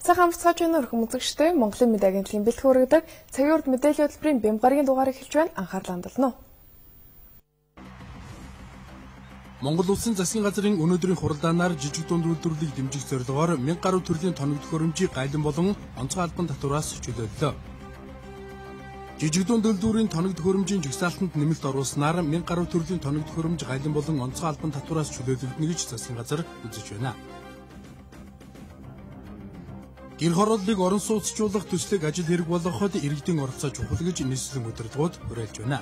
Сайхан амтцаач өнөр хүмүүзэгчтэй Монголын мэдээ агентлагийн бэлтгэн хүргэдэг цагийн урд мэдээллийн хөтөлбөрийн бямгаргийн дугаарыг эхэлж байна. Анхаарлаа хандуулна уу. Монгол Улсын засгийн газрын өнөөдрийн хуралдаанаар жижиг дунд үйлдвэрлэлийг дэмжих зорилгоор 1000 гаруй төрлийн тоног төхөөрөмжийг гайлан болон онцгой албан татвараас чөлөөллөө. Жижиг дунд үйлдвэрийн тоног төхөөрөмжийн жагсаалтанд нэмэлт оруулснаар 1000 гаруй төрлийн тоног төхөөрөмж гайлан болон онцгой албан татвараас чөлөөлөгдөнө гэж засгийн газар үзэж байна. Гэр хорооллыг орон сууцчлуулах төслийг ажил хэрэг болгоход иргэдийн оролцоо чухал гэж нийслэлийн удирдлагууд уриалж байна.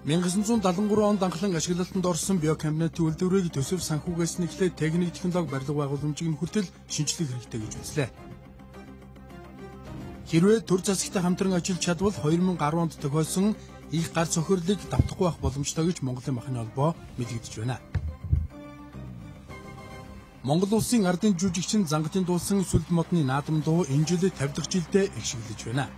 1973 онд анхлан ашиглалтанд орсон биокомбинатын үйлдвэрийг төсөв санхүүгээс нэхлээд техник технологи барилга байгууламжийг нь хүртэл шинжлэх хэрэгтэй гэж үзлээ. Хэрвээ төр засагтай хамтран ажиллаж чадвал 2010 онд тохиолсон их гар цохирлыг давтахгүй байх боломжтой гэж Монголын махны холбоо мэдэгдэж байна. Монгол Улсын ардын жүжигчин Зангатын дуулсан Сүлд модны наадам дуу энэ жил 50 дахь жилдээ эхшиглэж байна.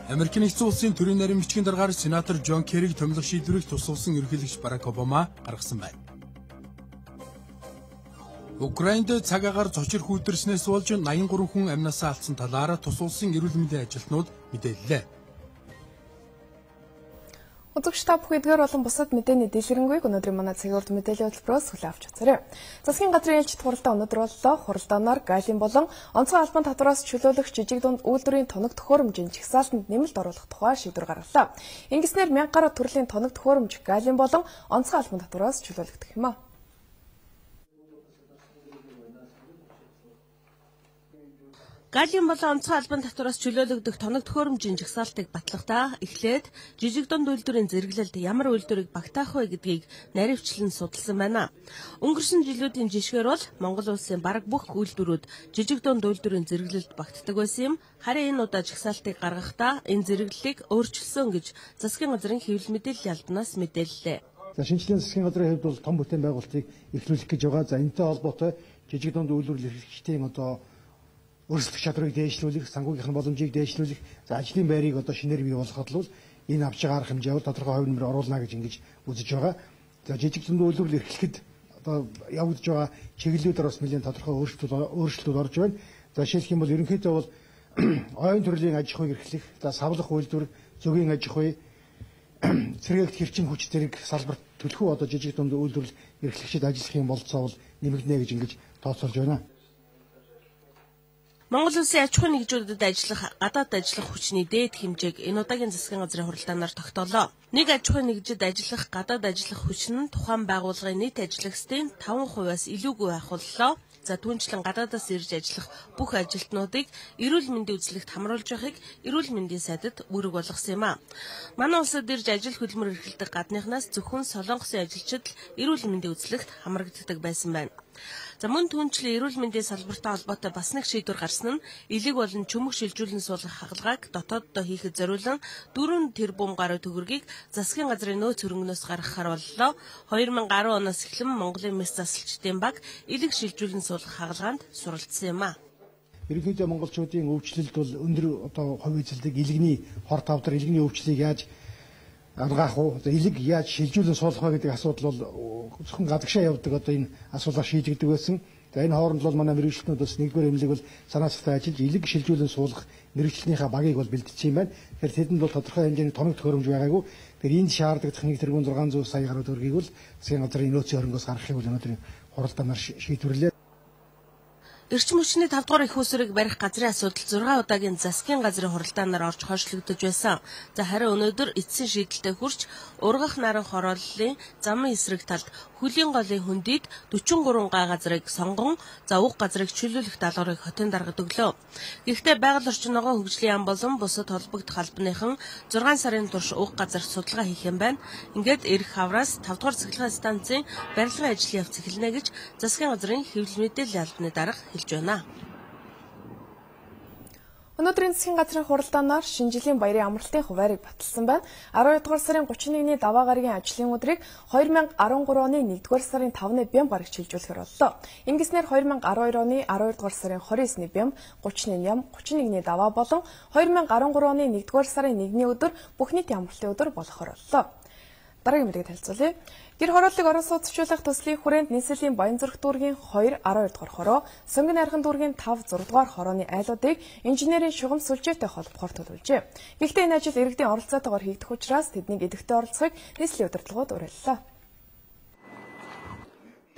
Америкийн нэгдсэн улсын төрийн нарийн бичгийн даргаар сенатор Джон Керриг томилох шийдвэрийг тусгасан ерөнхийлөгч Барак Обама гаргасан байна. Украинд цаг агаар зочир хүйдэрснээс болж 83 хүн амнасаа алдсан талаар тус улсын эрүүл мэндийн ажилтнууд мэдээллээ. Үзэгч та бүхэн эдгээр болон бусад мэдээний дэлгэрэнгүй өнөөдрийн манай цагийн урд мэдээллийн хөтөлбөрөөс хүлээн авч үзээрэй. Засгийн газрын ээлжид хуралдаа өнөөдөр боллоо. Хуралдаанаар галийн болон онцгой албан татвараас чөлөөлөх жижиг дунд үйлдвэрийн тоног төхөөрөмжийн жагсаалтанд нэмэлт оруулах тухай шийдвэр гаргалаа. Ингэснээр 1000 гаруй төрлийн тоног төхөөрөмж галийн болон онцгой албан татвараас чөлөөлөгдөх юм а. Галийн болон онцгой албан татвараас чөлөөлөгдөх тоног төхөөрөмжийн жагсаалтыг батлахдаа эхлээд жижиг дунд үйлдвэрийн зэрэглэлд ямар үйлдвэрийг багтаах вэ гэдгийг наривчлан судалсан байна. Өнгөрсөн жилүүдийн жишгээр бол Монгол улсын бараг бүх үйлдвэрүүд жижиг дунд үйлдвэрийн зэрэглэлд багтдаг байсан юм. Харин энэ удаа жагсаалтыг гаргахдаа энэ зэрэглэлийг өөрчилсөн гэж засгийн газрын хэвлэл мэдээллийн албанаас мэдээллээ. Шинжлэлийн засгийн газрын хувьд бол том бүтээн байгуулалтыг эхлүүлэх гэж байгаа. За энэтэй холбоотой жижиг дунд үйлдвэрлэл эрхлэгчдийн өөрсдөх чадрыг дээшлүүлэх, санхүүгийнхын боломжийг дээшлүүлэх, ажлын байрыг шинээр бий болгоход л энэ авч байгаа арга хэмжээ бол тодорхой хувь нэмэр оруулна гэж ингэж үзэж байгаа. За жижиг дунд үйлдвэрлэл эрхлэхэд явагдаж байгаа чиглэлүүдээр бас нэлээд тодорхой өөрчлөлтүүд орж байна. За жишээлх юм бол ерөнхийдөө бол ойн төрлийн аж ахуйг эрхлэх, савлах үйлдвэр, зөгийн аж ахуй, цэрэгт хэрчин хүч зэрэг салбарт төлхөө жижиг дунд үйлдвэрлэл эрхлэгчид ажиллахын болцоо бол нэмэгдэнэ гэж ингэж тооцоолж байна. Монгол Улсын аж ахуйн нэгжүүдэд ажиллах гадаад ажиллах хүчний дээд хэмжээг энэ удаагийн засгийн газрын хуралдаанаар тогтоолоо. Нэг аж ахуйн нэгжид ажиллах гадаад ажиллах хүч нь тухайн байгууллагын нийт ажиллагчдын 5%-аас илүүгүй байх боллоо. За түүнчлэн гадаадаас ирж ажиллах бүх ажилтнуудыг эрүүл мэндийн үзлэгт хамруулж байхыг эрүүл мэндийн сайдад үүрэг болгосон юм а. Манай улсад ирж ажил хөдөлмөр эрхэлдэг гадныхнаас зөвхөн Солонгосын ажилчид л эрүүл мэндийн үзлэгт хамрагддаг байсан байна. За мөн түүнчлэн эрүүл мэндийн салбартай холбоотой бас нэг шийдвэр гарсан нь элэг болон чөмөх шилжүүлэн суулгах хагалгааг дотооддоо хийхэд зориулан 4 тэрбум гаруй төгрөгийг засгийн газрын нөөц хөрөнгнөөс гаргахаар боллоо. 2010 оноос эхлэн Монголын мэс засалчдын баг элэг шилжүүлэн суулгах хагалгаанд суралцсан юм а. Ерөнхийдөө монголчуудын өвчлөлт бол өндөр хувь эзэлдэг элэгний хор тавдар элэгний өвчлөлийг яаж ангаах уу? Элэг яаж шилжүүлэн суулгах вэ гэдэг асуудал бол зөвхөн гадагшаа явдаг энэ асуудлаар шийдэгдэг байсан. За энэ хооронд бол манай мэргэжилтнүүд бас нэгдүгээр эмнэлэг бол санаа цогтой ажиллаж элэг шилжүүлэн суулгах мэргэжилтнийхээ багийг бол бэлдэж юм байна. Тэгэхээр тэдэнд бол тодорхой хэмжээний тоног төхөөрөмж байгаагүй. Тэгэхээр энд шаардлагачих 1 тэрбум 600 сая гаруй төгрөгийг бол засгийн газрын нөөцийн хөрөнгөөс гаргахыг бол өнөөдрийн хуралдаанаар шийдвэрлээ. Эрчим хүчний 5 дугаар их усрыг барих газрын асуудал 6 удаагийн засгийн газрын хуралдаанаар орж хойшлогдож байсан. За харин өнөөдөр эцсийн шийдэлтэй хүрч ургах наран хорооллын замын эсрэг талд хөлийн голын хөндийд 43 га газрыг сонгон за уг газрыг чөлөөлөх даалгаврыг хотын даргад өглөө. Гэхдээ байгаль орчин ногоон хөгжлийн яам болон бусад холбогдох албаныхан 6 сарын турш уг газар судалгаа хийх юм байна. Ингээд эрх хавраас 5 дугаар цэглэгээ станцын барилгын ажил явц эхэлнэ гэж засгийн газрын хэвлэл мэдээллийн албаны дарга хэлж байна. Өнөөдрийн засгийн газрын хуралдаанаар шинэ жилийн баярын амралтын хуваарийг баталсан байна. 12 дугаар сарын 31-ний даваа гарагийн ажлын өдрийг 2013 оны 1 дугаар сарын 5-ны бям гарагт шилжүүлэхээр боллоо. Ингэснээр 2012 оны 12 дугаар сарын 29-ний бям, 30-ны ям, 31-ний даваа болон 2013 оны 1 дугаар сарын 1-ний өдөр бүх нийтийн амралтын өдөр болохоор боллоо. Дараагийн мэдээг танилцуулъя. Гэр хорооллыг орон сууцчлуулах төслийн хүрээнд нийслэлийн Баянзүрх дүүргийн 2 12 дугаар хороо, Сонгон найрхан дүүргийн 5 6 дугаар хорооны айлуудыг инженерийн шугам сүлжээтэй холбохоор төлөвлөжээ. Гэхдээ энэ ажил иргэдийн оролцоотойгоор хийгдэх учраас тэдний идэвхтэй оролцохыг нийслэлийн удирдлагууд уриаллаа.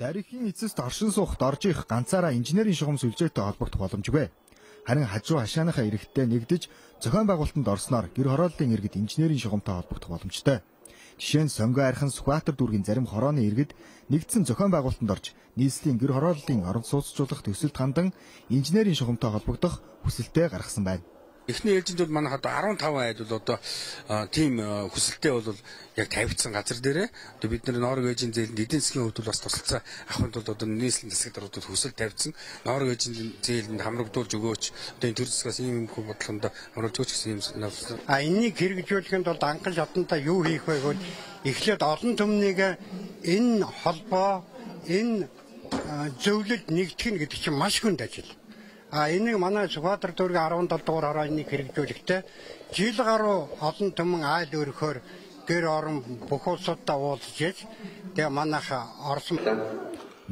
Дарихийн эцэст оршин суухт орж их ганцаараа инженерийн шугам сүлжээтэй холбогдох боломжгүй. Харин хажуу хашааныхаа иргэдтэй нэгдэж зохион байгуулалтанд орсноор гэр хорооллын иргэд инженерийн шугамтай холбогдох боломжтой. Жишээ нь Сонгон айрхан Сүхбаатар дүүргийн зарим хорооны иргэд нэгдсэн зохион байгуулалтанд орж нийслэлийн гэр хорооллын орон сууцчлуулах төсөлд хандан инженерийн шугамтай холбогдох хүсэлтээ гаргасан байна. Эхний ээлжинд бол манай одоо 15 айл бол одоо тийм хүсэлтээ бол яг тавигдсан газар дээрээ одоо бид нар Норвег ээжийн зээлэнд эдийн засгийн хувьд бол бас тусалцаа авахд бол одоо нийслэлийн засаг даргуудад хүсэл тавьсан. Норвег ээжийн зээлэнд хамрагдуулж өгөөч. Одоо энэ төр засгаас ийм хөө бодлоонд хамруулж өгөөч гэсэн юм навсан. Энийг хэрэгжүүлэхэд бол анхан шатантаа юу хийх вэ гэвэл эхлээд олон түмнийг энэ холбоо энэ зөвлөлд нэгтгэх нь гэдэг чинь маш хүнд ажил. Энийг манай Сүхбаатар дүүргийн 17 дугаар хорооны хэрэгжүүлэхдээ жил гаруй олон түмэн айл өргөхөөр гэр орон бүх улсуудаа уулзж тэгээ манайх орсон.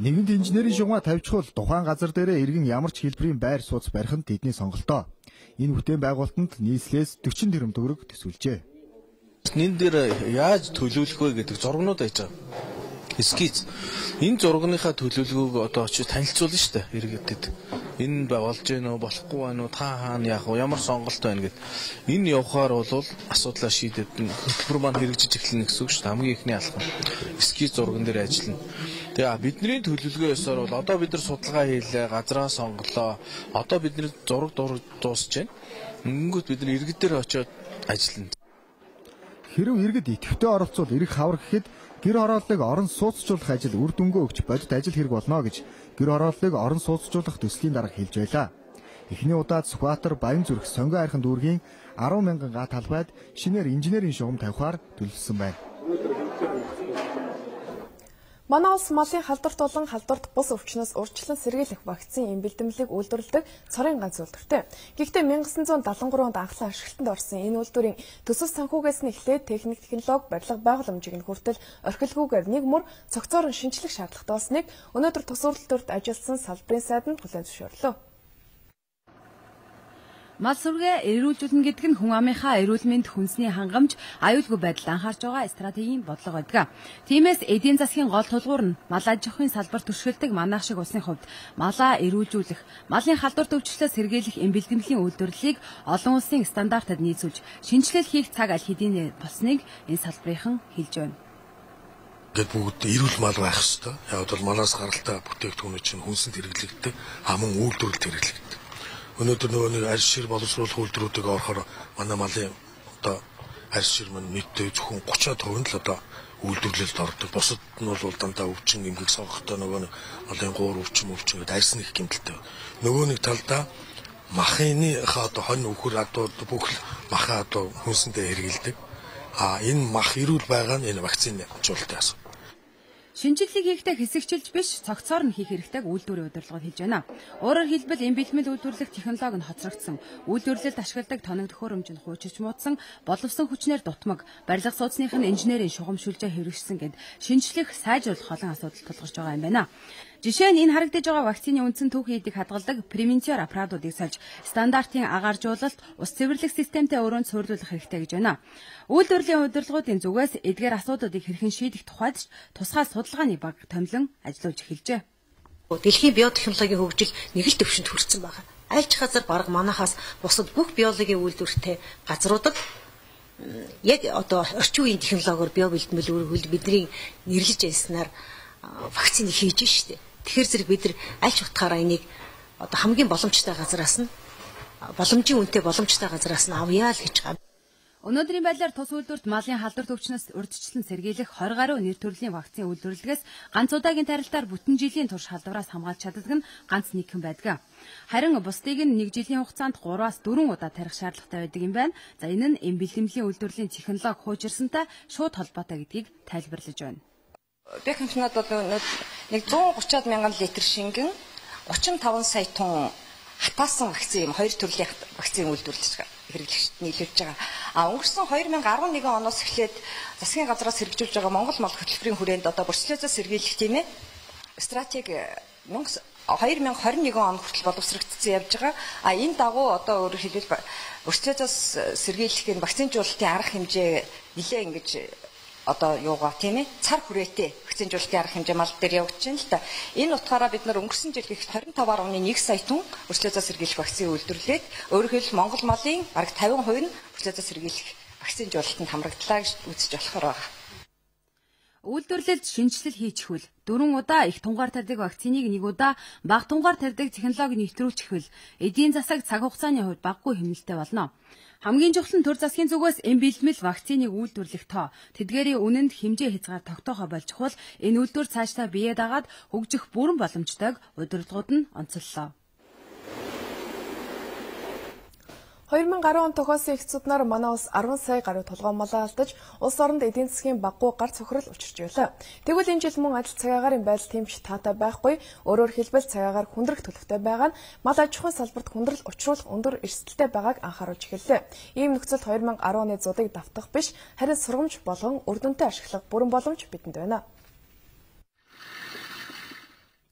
Нэгэнт инженерийн шугамаа тавьчихвал тухайн газар дээрээ иргэн ямар ч хэлбэрийн байр сууц барих нь тэдний сонголтоо. Энэ бүтээн байгуулалтанд нийслэлээс 40 тэрбум төгрөг төсвөлжээ. Нин дээр яаж төлөвлөх вэ гэдэг зургнууд байж байгаа. Эскиз. Энэ зургийнхаа төлөвлөгөөг одоо очиж танилцуулна шүү дээ иргэдэд. Энэ болж гэнэ үү, болохгүй байна уу, та хаана яах вэ, ямар сонголт байна гэд. Энэ явахаар бол асуудлаа шийдэд хөтөлбөр маань хэрэгжиж эхэлнэ гэсэн үг шүү дээ. Хамгийн ихний алхам. Эскиз зурган дээр ажиллана. Тэгээ бидний төлөвлөгөө ёсоор бол одоо бид нар судалгаа хийлээ, газраа сонголоо. Одоо бидний зураг дуусж байна. Ингэнгүүт бид нар иргэд дээр очиод ажиллана. Хэрв иргэд идэвхтэй оролцвол эрх хавар гэхэд гэр хорооллыг орон сууцчлуулах ажил үр дүнгээ өгч бодит ажил хэрэг болно гэж гэр хорооллыг орон сууцчлуулах төслийн дарга хэлж байлаа. Эхний удаад Сүхбаатар, Баянзүрх, Сонгон айрхан дүүргийн 10 мянган га талбайд шинээр инженерийн шугам тавихаар төлөвлөсөн байна. Манай улс малын халдварт болон халдварт бус өвчнөөс урьдчилан сэргийлэх вакцины эм бэлтгэлийг үйлдвэрлэдэг цорын ганц үйлдвэртэй. Гэхдээ 1973 онд анхлан ашиглалтанд орсон энэ үйлдвэрийн төсөв санхугаас нь эхлээд техник технологи барилга байгууламжийг нь хүртэл орхилгүйгээр нэг мөр цогцоор нь шинжлэх шаардлагатай болсныг өнөөдөр тус үйлдвэрт ажилласан салбарын сайд нь хүлээн зөвшөөрлөө. Мал сүргээ эрүүлжүүлнэ гэдэг нь хүн амынхаа эрүүл мэнд хүнсний хангамж аюулгүй байдал анхаарч байгаа стратегийн бодлого байдаг. Тиймээс эдийн засгийн гол тулгуур нь мал аж ахуйн салбар түшгэлдэг манайх шиг улсын хувьд малаа эрүүлжүүлэх, малын халдварт өвчлөлөөс сэргийлэх эм бэлтгэлийн үйлдвэрлэлийг олон улсын стандартад нийцүүлж шинжилэл хийх цаг аль хэдийн болсныг энэ салбарынхан хэлж байна. Гэт бүгд эрүүл мал байх ёстой. Яг бол малаас гаралтай бүтээгдэхүүнүүд чинь хүнсэнд хэрэглэгддэг, хаман үйлдвэрлэлд хэрэглэгддэг. Өнөөдөр нөгөө нэг арьс шир боловсруулах үйлдвэрүүдийг орохоор манай малын одоо арьс шир маань нийтдээ зөвхөн 30% л одоо үйлдвэрлэлд ордог. Бусад нь бол дандаа өвчин эмгэг сонгохтой нөгөө нэг малын гуур өвчин гэдэг арьс нэг гэмтэлтэй. Нөгөө нэг талдаа махыныхаа одоо хонь өхөр одоо бүх махаа одоо хүнсэндээ хэрэгэлдэг. Энэ мах эрүүл байгаа нь энэ вакцины хожуулалтын асуудал. Шинжилгээг хийхдээ хэсэгчилж биш цогцоор нь хийх хэрэгтэйг үйлдвэрийн удирдлагууд хэлж байна. Өөрөөр хэлбэл эм бэлтгэл үйлдвэрлэх технологи нь хоцрогдсон, үйлдвэрлэлд ашигладаг тоног төхөөрөмж нь хуучилж муудсан, боловсон хүчнээр дутмаг, барилга сууцных нь инженерийн шугам шүлжээ хэрэгжсэн гэд шинжлэх сайжруулах олон асуудал тулгарч байгаа юм байна. Жишээ нь энэ харагдаж байгаа вакцины үндсэн түүхийдийг хадгалдаг Приментер аппаратуудыг сольж стандартын агааржуулалт, ус цэвэрлэх системтэй өрөөнд суйрлуулах хэрэгтэй гэж байна. Үйлдвэрлэлийн удирдлагуудын зүгээс эдгээр асуудлуудыг хэрхэн шийдэх тухайд тусгай судалгааны баг томилон ажиллаж эхэлжээ. Дэлхийн биотехнологийн хөгжил нэг л төвшөнд хүрсэн байна. Аль ч газар бараг манахаас бусад бүх биологийн үйлдвэртэй газруудад яг одоо орчин үеийн технологиор био бэлтгэл бидний нэрлэж яснаар вакцины хийж штэ. Тэгэхээр зэрэг бид нар аль ч утгаараа энийг одоо хамгийн боломжтой газараас нь боломжийн үнэтэй боломжтой газараас нь авъя л гэж байгаа. Өнөөдрийн байдлаар тус үйлдвэрт малын халдварт өвчнөөс урьдчилан сэргийлэх 20 гаруй нэр төрлийн вакцины үйлдвэрлэлгээс ганц удаагийн тарилтаар бүтэн жилийн турш халдвараас хамгаалж чаддаг нь ганц нэг хэн байдаг. Харин бусдыг нь 1 жилийн хугацаанд 3-аас 4 удаа тарих шаардлагатай байдаг юм байна. За энэ нь эм бэлтгэлийн үйлдвэрлэлийн технологи хуучирсантай шууд холбоотой гэдгийг тайлбарлаж байна. Техникнууд бол нэг 130 мянган литр шингэн 35 сая тонн хатаасан вакцин, хоёр төрлийн вакцин үйлдвэрлэж хэрэглэгчд нийлүүлж байгаа. Өнгөрсөн 2011 оноос эхлээд засгийн газраас хэрэгжүүлж байгаа Монгол мал хөтөлбөрийн хүрээнд одоо бруцеллозоос сэргийлэх тийм ээ стратеги 2021 он хүртэл боловсрогдсон явж байгаа. Энэ дагуу одоо өөрөөр хэлбэл бруцеллозоос сэргийлэх энэ вакцинжуулалтын арга хэмжээ нэлээ ингэж одоо юугаа тийм ээ цар хүрээтэй вакцинжуулалтын арга хэмжээ мал дээр явагдаж байна л да. Энэ утгаараа бид нар өнгөрсөн жил их 25.1 сая тонн бруцеллозоос сэргийлэх вакцин үйлдвэрлээд өөрөөр хэлбэл Монгол малын бараг 50% нь бруцеллозоос сэргийлэх вакцинжуулалтанд хамрагдлаа гэж үзэж болохоор байгаа. Үйлдвэрлэлд шинжилэл хийчихвэл 4 удаа их тунгаар тарьдаг вакциныг 1 удаа бага тунгаар тарьдаг технологи нэвтрүүлчихвэл эдийн засаг цаг хугацааны хувьд багагүй хэмнэлттэй болно. Хамгийн чухал нь төр засгийн зүгээс эм бэлтгэл вакциныг үйлдвэрлэх тоо тэдгээрийн үнэнд хэмжээ хязгаар тогтоохоо болж хвал энэ үйлдвэр цаашдаа бие дагаад хөгжих бүрэн боломжтойг удирдлагууд нь онцоллоо. 2010 он тохиолсон эхцүүднээр манай улс 10 сая гаруй толгой малаа алдаж улс оронд эдийн засгийн баггүй гар цохрол учирч байлаа. Тэгвэл энэ жил мөн ажил цагаагаар байдал тэмч таатай байхгүй. Өөрөөр хэлбэл цагаагаар хүндрэх төлөвтэй байгаа нь мал аж ахуйн салбарт хүндрэл учруулах өндөр эрсдэлтэй байгааг анхааруулж эхэллээ. Ийм нөхцөлд 2010 оны зуудыг давтах биш харин сургамж болгон үр дүнтэй ашиглах бүрэн боломж бидэнд байна.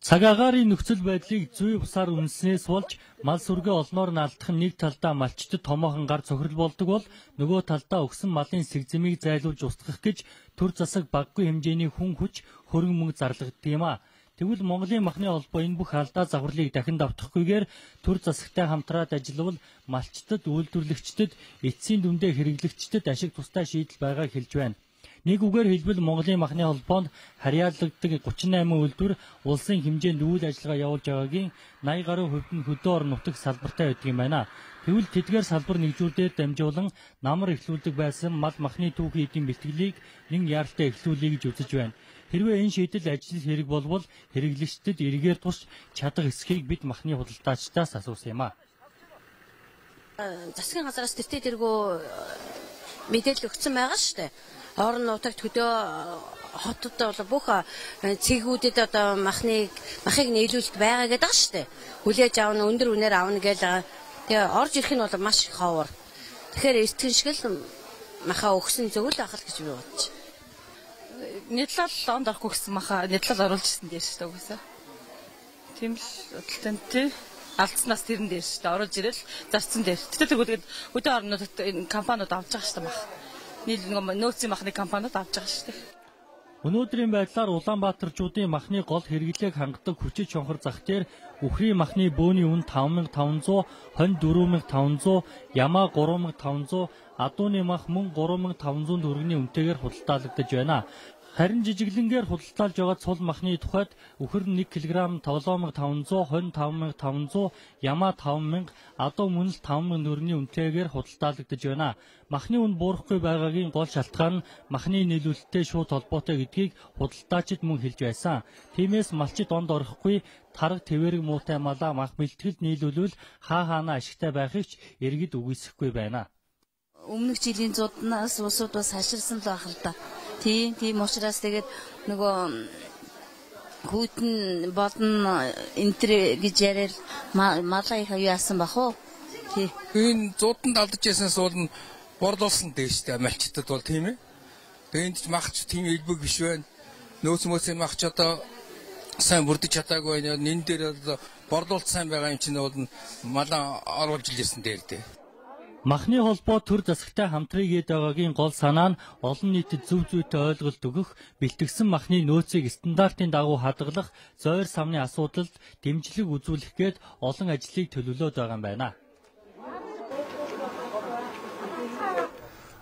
Цагаагаарын нөхцөл байдлыг зүй бусаар үнснээс болж мал сүргээ олноор нь алдах нь нэг талдаа малчдад томоохон гар цохирол болдог бол нөгөө талдаа өгсөн малын сэгзэмийг зайлуулж устгах гэж төр засаг баггүй хэмжээний хүн хүч хөрөнгө мөнгө зарлагддаг юм а. Тэгвэл Монголын махны холбоо энэ бүх алдаа завхарлыг дахин давтахгүйгээр төр засагтай хамтраад ажиллавал малчдад, үйлдвэрлэгчдэд, эцсийн дүндээ хэрэглэгчдэд ашиг тустай шийдэл байгааг хэлж байна. Нэг үгээр хэлбэл Монголын махны холбоонд харьяалагддаг 38 үйлдвэр улсын хэмжээнд үйл ажиллагаа явуулж байгаагийн 80 гаруй хувьд нь хөдөө орон нутаг салбартай байдаг юм байна. Тэгвэл тэдгээр салбар нэгжүүдээр дамжуулан намар эхлүүлдэг байсан мал махны түүхий эдийн бэлтгэлийг нэг яаралтай эхлүүлэе гэж үзэж байна. Хэрвээ энэ шийдэл ажил хэрэг болвол хэрэглэгчдэд эргээр тусч чадах эсхийг бид махны худалдаачдаас асуусан юм а. Засгийн газраас тэргүү мэдээлэл өгсөн байгаа шүү дээ. Орон нутагт хөдөө хотод бол бүх цэгүүдэд одоо махыг нийлүүлэлт байгаа гэдэг шүү дээ. Хүлээж авна, өндөр үнээр авна гэж тэгээ орж ирэх нь бол маш их ховор. Тэгэхээр эстгэн шиг л махаа өгсөн зөв л ахал гэж би бодож. Нийтлэл онд орохгүй гэсэн махаа нийтлэл оруулж ирсэн дээр шүү дээ үгүйсэ. Тийм л бодлоо тий. Алдснаас тэрэн дээр шүү дээ оруулж ирэл зарцсан дээр. Тэгтээ хөдөө орон нутагт компаниуд авч байгаа шүү дээ мах. Нөөцийн махны компаниуд авч байгаа шүү дээ. Өнөөдрийн байдлаар Улаанбаатарчуудын махны гол хэрэглээг хангадаг хүчит чонхор зах дээр үхрийн махны бөөний үн 5500, хонь 4500, ямаа 3500, адууны мах мөн 3500 төгрөгийн үнэтэйгээр худалдаалагдаж байна. Харин жижиглэнгээр худалдаалж байгаа цул махны тухайд үхэр нь 1 кг 7500, хонь 5500, ямаа 5000, адуу мөн л 5000 төгрөгийн үнэтэйгээр худалдаалагдаж байна. Махны үн буурахгүй байгаагийн гол шалтгаан нь махны нийлүүлэлттэй шууд холбоотой гэдгийг худалдаачид мөн хэлж байсан. Тиймээс малчид онд орохгүй тарга твэрэг муутай малаа мах бэлтгэлд нийлүүлвэл хаана ашигтай байхыг ч иргэд үгүйсэхгүй байна. Өмнөх жилийн зууднаас улсууд бас хаширсан л байх л да. Тийм учраас тэгээд нөгөө хүүтэн болон энтэр гэж яриад малаа их аюулсан бах уу? Тий. Энэ зууданд алдаж яснаас бол борлуулсан дээштэй малчтад бол тийм ээ. Тэгээд энд ч махч тийм элбэг биш байна. Нөөцмөөсийн махч одоо сайн бүрдэж чадаагүй байна. Энэ дээр борлуулалт сайн байгаа юм чинь бол малаа оруулж илсэн дээр дээ. Махны холбоо төр засагтай хамтрыг байгаагийн гол санаа нь олон нийтэд зөв зүйтэй ойлголт өгөх, бэлтгэсэн махны нөөцийг стандартын дагуу хадгалах, зойр самны асуудалд дэмжлэг үзүүлэх гээд олон ажлыг төлөвлөд байгаа юм байна.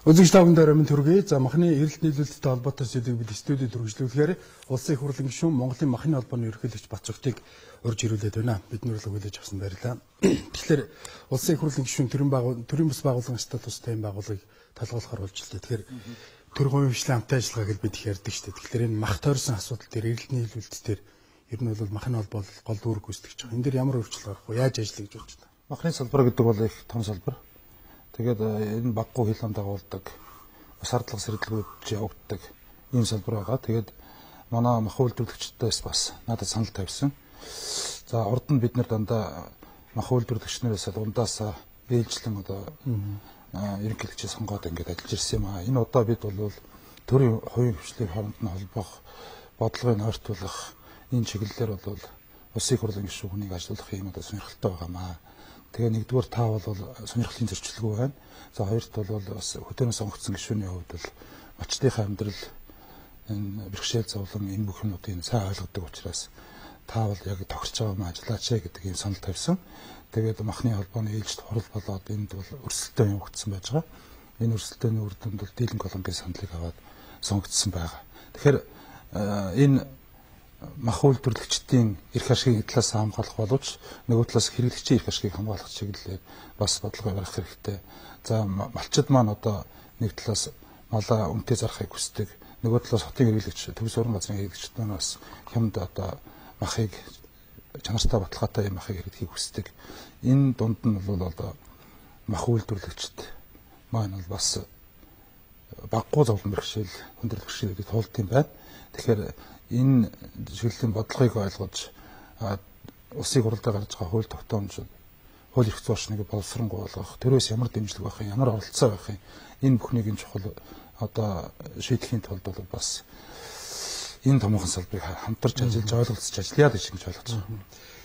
Үзэгч тавхан дээр минь төргий. За махны эрэлт нийлүүлэлттэй холбоотой зүйлийг бид студид хүргэжлүүлэхээр улсын их хурлын гишүүн Монголын махны холбооны ерөнхийлөгч Бацөгтийг урьж ирүүлээд байна. Бидний урилга хүлээж авсан баярлалаа. Тэгэхээр улсын их хурлын гишүүн төрийн бас байгууллагын статустай юм байгууллагыг талгуулахар болж илээ. Тэгэхээр төрийн хувьчлын хамтын ажиллагааг л бид их ярьдаг шүү дээ. Тэгэхээр энэ мах тойрсон асуудал дээр эрэлт нийлүүлэлт дээр ер нь бол махны холбоо гол үүрэг гүйцэтгэж байгаа. Энэ дээр ямар өөрчлөлт гарах вэ? Яаж ажиллая гэж болж байна? Махны салбар гэдэг бол их том салбар. Тэгээд энэ баггүй хил дагуулдаг, бас хардлага сэргэлгүүд явагддаг ийм салбар байгаа. Тэгээд манай мах үйлдвэрлэгчдээс бас надад санал тавьсан. За урд нь бид нэр дандаа мах үйлдвэрлэгчнээс ундаасаа ээлжлэн одоо ерөнхийлөгчийг сонгоод ингээд ажиллаж ирсэн юм аа. Энэ удаа бид бол төрийн хувийн хвшлийг хооронд нь холбоох, бодлогыг ойртуулах энэ чиглэлээр бол улсын хурлын гишүүнийг ажиллуулах юм одоо сонирхолтой байгаамаа. Тэгээ нэгдүгээр та бол сонирхлын зөрчилгүй байна. За хоёрт бол бас хөдөөнөөс сонгогдсон гишүүний хувьд бол малчдынхаа амьдрал энэ бэрхшээл зовлон энэ бүх юмнуудыг сайн ойлгодог учраас та бол яг тохирч байгаа юм ажиллаач гэдэг ийм санал тавьсан. Тэгээд махны холбооны ээлжид хурал болоод энд бол өрсөлдөөн явагдсан байж байгаа. Энэ өрсөлдөөний үр дүнд бол дийлэн колумбийн саналыг аваад сонгогдсон байгаа. Тэгэхээр энэ мах үйлдвэрлэгчдийн эрх ашигын талаас хамгаалах боловч нөгөө талаас хэрэглэгчийн эрх ашигыг хамгаалах чиглэлээр бас бодлого барих хэрэгтэй. За малчид маань одоо нэг талаас малаа үнэтэй зарахыг хүсдэг. Нөгөө талаас хотын хэрэглэгч, төвс уран газрын хэрэглэгчид маань бас хямд одоо махыг чанартай баталгаатай юм махыг хэрэглэхийг хүсдэг. Энэ дунд нь бол одоо мах үйлдвэрлэгчд маань бол бас баггуу зовлон бэрхшээл, хүндрэл бэрхшээлүүдийг туулдаг юм байна. Тэгэхээр энэ чиглэлийн бодлогыг ойлгож улсын хурлаар гарч байгаа хууль тогтоомж, хууль эрх зүйн орчныг боловсронгуй болгох, төрөөс ямар дэмжлэг байх юм, ямар оролцоо байх юм, энэ бүхнийг энэ чухал одоо шийдэхийн тулд бол бас энэ томоохон салбарыг хамтарч ажиллаж ойлголцож ажиллая гэж ойлгож байгаа.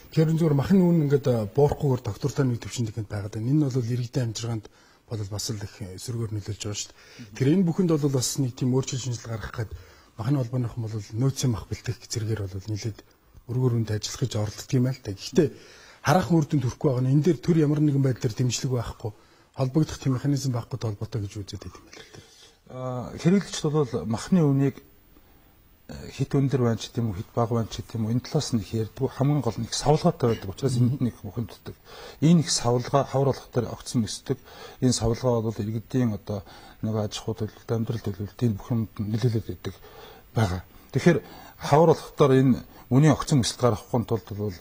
Тэгэхээр зүгээр махны үн ингээд буурахгүйгээр доктортой нэг төвшөнд ихэд байгаад байна. Энэ нь бол иргэдийн амжиргаанд бол бас л их эсрэгөөр нөлөөлж байгаа шүү дээ. Тэгэхээр энэ бүхэнд бол бас нэг тийм өөрчлөлт шинжилгээ гаргах гээд махны холбооныхан бол нөөцийн мах бэлтгэх зэрэгээр бол нэлээд өргөр үнд ажиллах гэж оролддог юм байна л да. Гэхдээ хараахан үр дүнд хүрэхгүй байгаа нь энэ дээр төр ямар нэгэн байдлаар дэмжлэг байхгүй, холбогдох тийм механизм байхгүй толботой гэж үзээд байдаг юм байна л да. Хэрэглэгчд бол махны үнийг хит өндөр байна ч гэдэм үү, хит бага байна ч гэдэм үү, энэ талаас нь их ярьдаг. Хамгийн гол нь их савлгаатай байдаг учраас энд нэг бухимддаг. Энэ их савлгаа хавар болох дээр огцсон өсдөг. Энэ савлгаа бол иргэдийн одоо нэг аж ахуй төлөвлөлт, амьдрал төлөвлөлтийн бүхэмд нөлөөлөд байдаг байгаа. Тэгэхээр хавар болохдоор энэ үнийн огцон өсөлт гаргахгүй тулд бол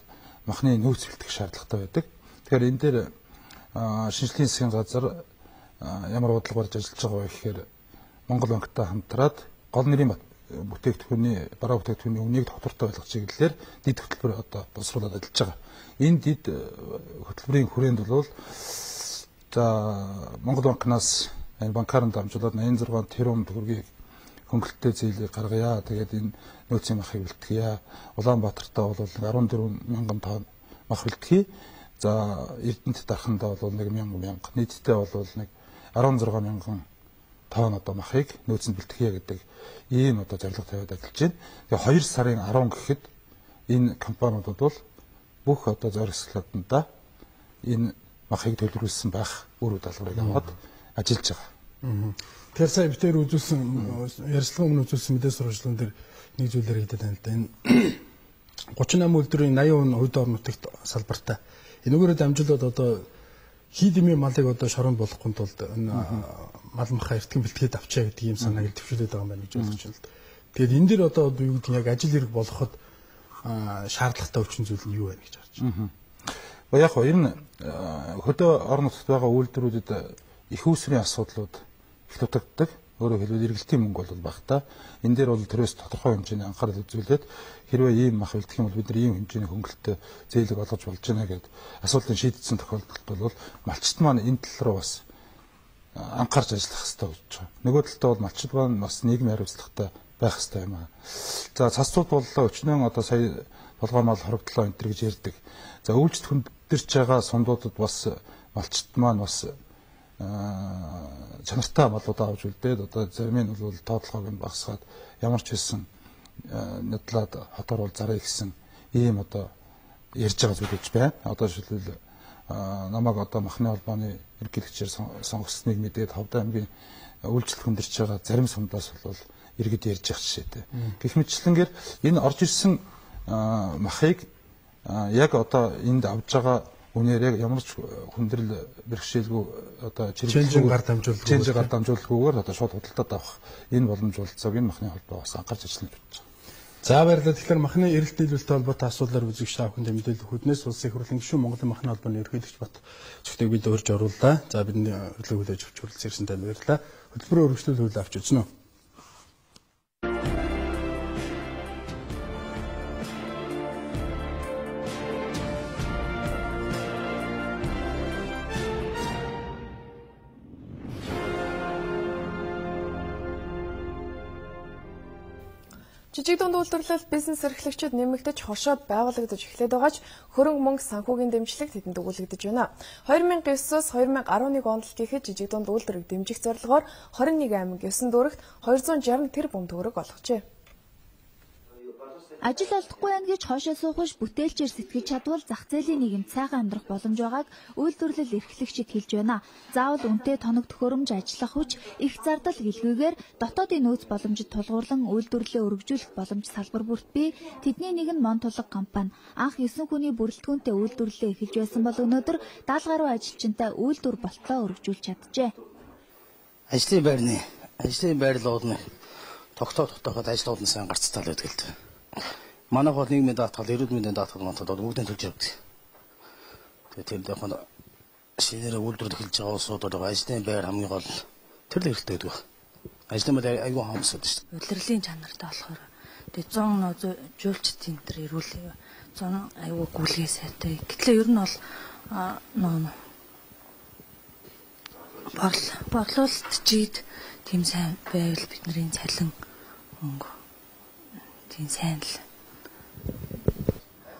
махны нөөц бэлтгэх шаардлагатай байдаг. Тэгэхээр энэ дээр шинжилгээний засгийн газар ямар бодлого барьж ажиллаж байгаа вэ гэхээр Монгол банктай хамтраад гол нэрийн бүтээгдэхүүний бараа бүтээгдэхүүний үнийг доктортой ойлгох чиглэлээр дид хөтөлбөр одоо боловсруулаад ажиллаж байгаа. Энэ дид хөтөлбөрийн хүрээнд бол за Монгол банкнаас энэ банкаранд дамжуулаад 86 тэрбум төгрөгийг хөнгөлөлттэй зээлийг гаргая. Тэгээд энэ нөөцийн махыг бэлтгэе. Улаанбаатартаа бол 14,000 тонн мах бэлтгэе. За Эрдэнэт дархандаа бол 1,000 нийтдээ бол нэг 16,000 тонн одоо махыг нөөцөнд бэлтгэе гэдэг ийм одоо зорилго тавиад ажиллаж байна. Тэгээ 2 сарын 10 гэхэд энэ компаниудад бол бүх одоо зорилгослолтондоо энэ махыг төлөвлөсөн байх үр даалгаврыг аваад ажиллаж байгаа. Тэгэхээр сая битээр үзүүлсэн ярьцлагын өмнө үзүүлсэн мэдээ сурвалжлан дээр нэг зүйлээр хэлээд байна л да. Энэ 38 үйлдвэрийн 80% хувьд орон нутагт салбартай. Энүүгээрээ дамжуулаад одоо хийдэмийн малыг одоо шоронд болохын тулд энэ мал махаа эртхэн бэлтгээд авчаа гэдэг юм санааг төвшүүлээд байгаа юм байна гэж ойлгож байна л да. Тэгээд энэ дэр одоо юу гэдэг яг ажил хэрэг болоход шаардлагатай өвчин зүйл нь юу вэ гэж харж байна. Яг гоо энэ хөдөө орон нутагт байгаа үйлдвэрүүдэд их үүсвэрийн асуудлууд их дутагддаг. Өөрөөр хэлбэл эргэлтийн мөнгө бол баг та. Энэ дээр бол төрөөс тодорхой хэмжээний анхаарал үзүүлээд хэрвээ ийм мах бэлтгэх юм бол бид нар ийм хэмжээний хөнгөлөлтөй зээлэг олгож болж байна гэдэг асуудлыг шийдсэн тохиолдолд бол малчид маань энэ тал руу бас анхаарч ажиллах хэрэгтэй болж байгаа. Нөгөө талдаа бол малчид маань бас нийгмийн хариуцлагатай байх хэрэгтэй юм аа. За цасцууд боллоо өчнөө одоо сая болгоо мал хорогдлоо энэ төр гэж ярьдаг. За үйлчлэлт хүндэрч байгаа сундуудад бас малчид маань бас чанартай малуудаа авч үлдээд одоо зарим нь бол тоотлогоог нь багасгаад ямар ч хэлсэн надлаад хотоор бол зараа ихсэн ийм одоо ярьж байгаа зүйл гэж байна. Одоо жишээлбэл намайг одоо махны холбооны ерөнхийлөгчөөр сонгосныг мэдээд Ховд аймгийн үйлчлэл хүндэрч байгаа зарим сундаас бол иргэд ярьж байгаа жишээтэй. Гэх мэтчлэнгээр энэ орж ирсэн махыг яг одоо энд авж байгаа үнээр яг ямар ч хүндрэл бэрхшээлгүй одоо чэнжин гар дамжуулалгүйгээр одоо шууд худалдаад авах энэ боломж болцоог энэ махны холбоо бас анхаарч ажиллана гэж байна. За баярлалаа. Тэгэхээр махны эрэлт нийлүүлэлттэй холбоотой асуудлаар үзэгч та бүхэнд мэдээлэл хөднөөс улсын хурлын гишүүн Монголын махны холбооны ерөнхийлөгч Бат Цогтойг бид урьж орууллаа. За бидний хөтлөг хүлээж авч хүрэлцэн ирсэн танд баярлалаа. Хөтөлбөрөөр өргөжлөл хууль авч үзнэ үү? Жижиг дунд үйлдвэрлэл бизнес эрхлэгчид нэмэгдэж хошоод байгуулагдаж эхлээд байгаа ч хөрөнгө мөнгө санхүүгийн дэмжлэг тэдэнд өгүүлэгдэж байна. 2009-с 2011 онд л гэхэд жижиг дунд үйлдвэрийг дэмжих зорилгоор 21 аймаг 9 дүүрэгт 260 тэрбум төгрөг олгожээ. Ажил олдохгүй байна гэж хоошоо суухш бүтээлчээр сэтгэж чадвал зах зээлийн нийгэмд сайхан амьдрах боломж байгааг үйлдвэрлэл эрхлэгчид хэлж байна. Заавал үнэтэй тоног төхөөрөмж ажиллах хүч, их зардал гэлгүйгээр дотоодын нөөц боломжид тулгуурлан үйлдвэрлэлээ өргөжүүлэх боломж салбар бүрт бий. Тэдний нэг нь Монтулга компани. Анх 9 хүний бүрэлдэхүүнтэй үйлдвэрлэлээ эхэлж байсан бол өнөөдөр 70 гаруй ажилчинтай үйлдвэр болтлоо өргөжүүлж чаджээ. Ажлын байрлалууд нь тогтооход ажлууд нь сайн гарцтай л байдаг л дээ. Манайх бол нийгмийн даатгал, эрүүл мэндийн даатгал мантад бүгдийн төлж явдаг. Тэгээд тэр дэхүүн шинээр үйлдвэр эхэлж байгаа улсууд бол ажлын байр хамгийн гол тэр л хэрэгтэй гэдэг. Ажлын байр аюул хаамсаад шүү дээ. Удирдлагын чанартай болохоор тэгээд 100 жуулчд энэ төр эрүүл 100 аюул гүйлгээ сайтай. Гэтэл ер нь бол борлуулалт жид тийм сайн байвал бидний цалин мөнгө тийм сайн л.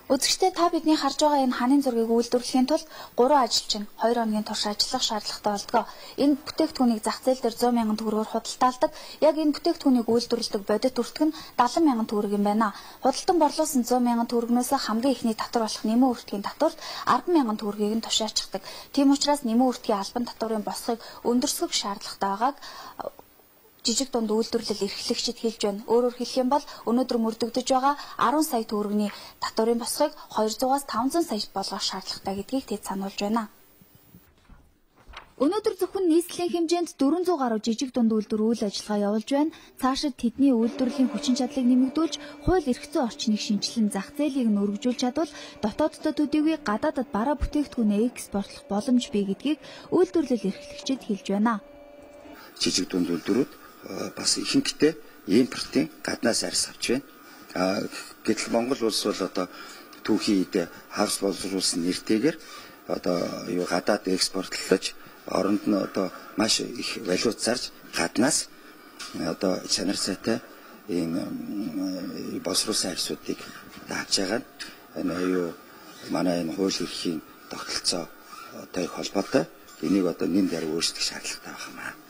Үзэгчдээ та бидний харж байгаа энэ ханын зургийг үйлдвэрлэхийн тулд 3 ажилчин 2 хоногийн турш ажиллах шаардлагатай болдог. Энэ бүтээгдэхүүнийг зах зээл дээр 100 мянган төгрөгөөр худалдаалдаг. Яг энэ бүтээгдэхүүнийг үйлдвэрлэдэг бодит үртэг нь 70 мянган төгрөг юм байна. Худалдан борлуулсан 100 мянган төгрөгнөөс хамгийн ихний татвар болох нэмэн үртгийн татварт 10 мянган төгрөгийг нь тушаачдаг. Тийм учраас нэмэн үртгийн албан татварын босхийг өндөрсгөх шаардлагатай байгааг жижиг дунд үйлдвэрлэл эрхлэгчид хэлж байна. Өөрөөр хэлэх юм бол өнөөдөр мөрдөгдөж байгаа 10 сая төгрөгийн татварын босхийг 200-аас 500 сая болгох шаардлагатай гэдгийг тэд сануулж байна. Өнөөдөр зөвхөн нийслэлийн хэмжээнд 400 гаруй жижиг дунд үйлдвэр үйл ажиллагаа явуулж байна. Цаашид тэдний үйлдвэрлэлийн хүчин чадлыг нэмэгдүүлж, хууль эрх зүйн орчныг шинжилэн зах зээлийг нь өргөжүүлж чадвал дотооддоо төдийгүй гадаадад бараа бүтээгдэхүүнээ экспортлох боломж бий гэдгийг үйлдвэрлэл эрхлэгчид хэлж байна. Жижиг дунд үйлдвэрүүд бас ихэнхдээ импортын гаднаас арьс авч байна. Гэтэл Монгол улс бол одоо түүхийн үед хавс боловсруулсан нэртэйгээр одоо гадаад экспортлож оронд нь одоо маш их валют зарж гаднаас одоо чанар сайтай энэ боловсруулсан арьсуудыг авч байгаа нь манай энэ хууль эрхийн тогтолцоотой холбоотой энийг одоо нэн дээр өөрчлөх шаардлагатай байна.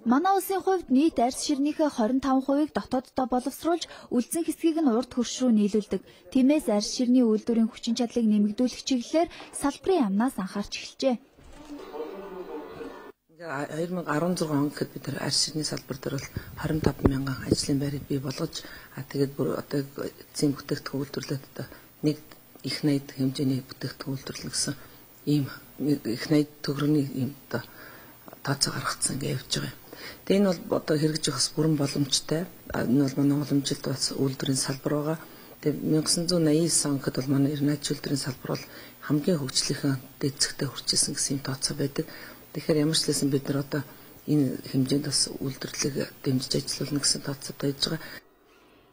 Манай улсын хувьд нийт арьс ширнийхээ 25%-ийг дотооддоо боловсруулж, үлдсэн хэсгийг нь урд хөрш рүү нийлүүлдэг. Тиймээс арьс ширний үйлдвэрийн хүчин чадлыг нэмэгдүүлэх чиглэлээр салбарын амнаас анхаарч эхэлжээ. 2016 он гэхэд бид арьс ширний салбар дээр бол 25 мянган ажлын байрыг бий болгож, тэгээд бүр одоо эцсийн бүтээгдэхүүн үйлдвэрлэлд одоо нэг их найд хэмжээний бүтээгдэхүүн үйлдвэрлэх гэсэн ийм их найд төгрөгийн ийм одоо тооцоо гаргацсан гэж явж байгаа. Тэгээ энэ бол одоо хэрэгжих бас бүрэн боломжтой. Энэ бол манай уламжилт бас үйлдвэрийн салбар байгаа. Тэгээ 1989 он гэхэд бол манай эрнэж үйлдвэрийн салбар бол хамгийн хөгжлийнхэн дэцэгтэй хүрчээсэн гэсэн юм тооцоо байдаг. Тэгэхээр ямар ч лсэн бид нар одоо энэ хэмжээнд бас үйлдвэрлэлийг дэмжиж ажиллуулна гэсэн тооцоотой байж байгаа.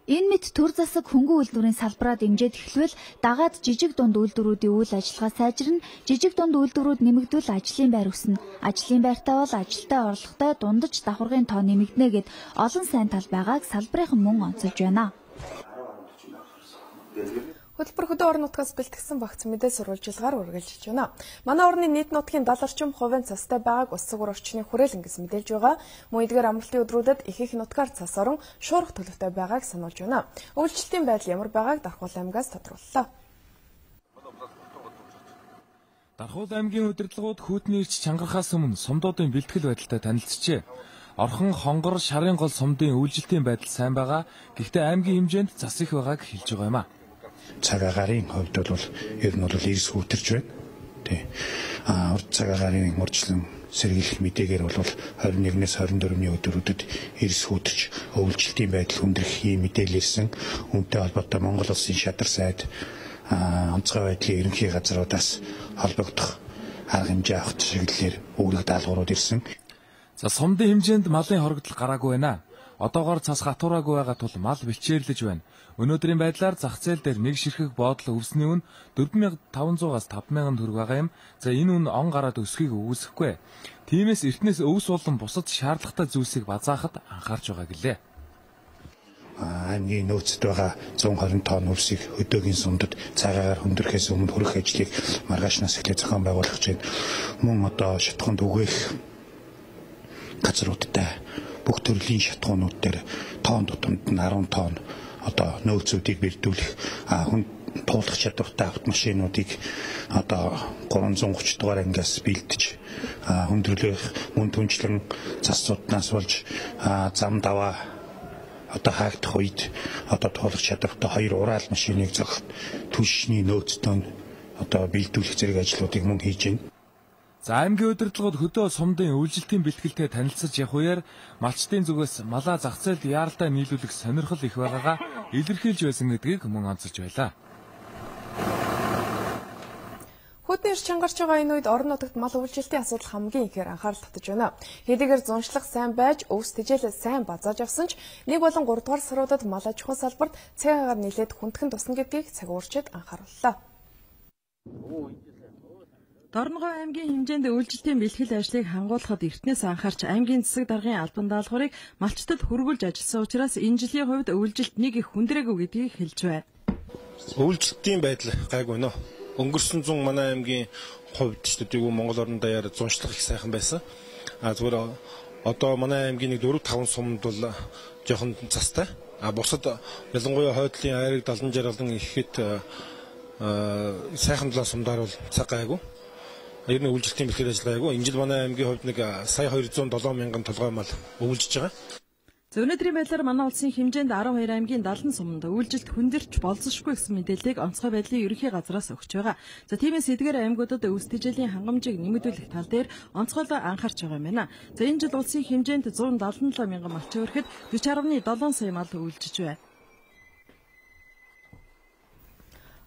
Энэ мэт төр засаг хөнгөн үйлдвэрийн салбараа дэмжиж эхлвэл дагаад жижиг дунд үйлдвэрүүдийн үйл ажиллагаа сайжирна, жижиг дунд үйлдвэрүүд нэмэгдвэл ажлын байр өснө. Ажлын байртай бол ажилтай орлоготой дундаж давхаргын тоо нэмэгдэнэ гэд олон сайн тал байгааг салбарынхан мөн онцолж байна. Хөтөлбөр хөдөө орон нутгаас бэлтгэсэн багц мэдээ сурвалжилгаар үргэлжилж байна. Манай орны нийт нутгийн 70 орчим хувийн цастай байгааг Улс сугур орчны хүрээлэнгээс мэдээлж байгаа. Мөн эдгээр амралтын өдрүүдэд их нутгаар цас орон шуурх төлөвтэй байгааг сануулж байна. Үйлчлэлтийн байдал ямар байгааг Дархуул аймгаас тодрууллаа. Дархуул аймгийн удирдлагууд хүйтний ирч чангарахаас өмнө сумдуудын бэлтгэл байдалтай танилцжээ. Орхон, хонгор, шарын гол сумдын үйлчлэлтийн байдал сайн байгаа. Гэхдээ аймгийн хэмжээнд цас их байгааг хэлж байгаа юм а. Цаг агарын хувьд бол ер нь бол эрс хүүтэрч байна. Тий. Урд цаг агарын урьдчилан сэргийлэх мэдээгээр бол 21-ээс 24-ний өдрүүдэд эрс хүүтэрч өвлжилтийн байдал хүндрэх ийм мэдээлэл ирсэн. Үүнтэй холбоотой Монгол Улсын шадар сайд онцгой байдлын ерөнхий газруудаас холбогдох арга хэмжээ авах чиглэлээр үүрэг даалгаврууд ирсэн. За сумдын хэмжээнд малын хорогдол гараагүй байна. Одоогоор цас хатуураагүй байгаа тул мал бэлчээрлэж байна. Өнөөдрийн байдлаар зах зээл дээр нэг ширхэг боодлого өвсний үн 4500-аас 5000 төгрөг байгаа юм. За энэ үн он гараад өсөхийг үүсэхгүй. Тиймээс эртнээс өвс болон бусад шаардлагатай зүйлсийг базаахад анхаарч байгаа гэлээ. аймгийн нөөцөд байгаа 120 тонн өвсийг өдөөгийн сумдад цагаагаар хөндрөхөөс өмнө хүрэх ажлыг маргаашнаас эхлээд зохион байгуулах гэж мөн одоо шатхуунд үгээх газруудтай бүх төрлийн шатхуунууд дээр тоон тутамд нь 10 тонн одоо нөөцүүдийг бэлдүүлэх туулах чадвартай автомашинуудыг одоо 330 дугаар ангиас бэлдэж хөндөрлөх мөн түнчлэн цас суднаас болж зам даваа одоо хаагдах үед одоо туулах чадвартай 2 ураал машиныг зогт түлшний нөөцтөнд одоо бэлдүүлэх зэрэг ажлуудыг мөн хийж байна. За аймгийн удирдлагууд хөдөө сумдын үйлчлэлтийн бэлтгэлтэй танилцж явах үеэр малчдын зүгээс малаа зах зээлд яаралтай нийлүүлэх сонирхол их байгаагаа илэрхийлж байсан гэдгийг мөн онцолж байлаа. Хөдний эрч чангарч байгаа энэ үед орон нутагт мал үйлчлэлтийн асуудал хамгийн ихээр анхаарал татаж байна. Хэдийгээр зуншлах сайн байж, өвс тэжээлэл сайн базааж авсан ч 1 болон 3 дугаар саруудад мал аж ахуйн салбарт цаг агаар нэлээд хүндхэн тусна гэдгийг цагуурчид анхаарууллаа. Дорногов аймгийн хэмжээнд үйлчлэлтийн бэлтгэл ажлыг хангуулахад эртнээс анхаарч аймгийн засаг даргын албан даалгаврыг малчтад хөрвүүлж ажилласан учраас энэ жилийн хувьд үйлчлэлт нэг их хүндрээгүй гэдгийг хэлж байна. Үйлчлэлтийн байдал гайгүй нөө. Өнгөрсөн 100 манай аймгийн хувьд ч гэдэг нь Монгол орн даяар зуншлах их сайхан байсан. Зүгээр одоо манай аймгийн нэг 4-5 сумд бол жоохон цастай. Бусад ялангуяа хойдлын айраг 70 жаргалан ихэд сайхан дулаан сумдаар бол цаг гайгүй. Ер нь үйлчлэлтийн бэлтгэл ажил гайгүй. Энэ жил манай аймгийн хувьд нэг сая 207 мянган толгой мал өвлжиж байгаа. За өнөөдрийн байдлаар манай улсын хэмжээнд 12 аймгийн 70 суманд үйлчлэлт хүндэрч болцсошгүй гэсэн мэдээллийг онцгой байдлын ерөнхий газраас өгч байгаа. За тиймээс эдгээр аймагуудад өвс тэжээлийн хангамжийг нэмэгдүүлэх тал дээр онцгойлон анхаарч байгаа юм байна. За энэ жил улсын хэмжээнд 177 мянган малчин өрхөд 40.7 сая мал үйлчиж байна.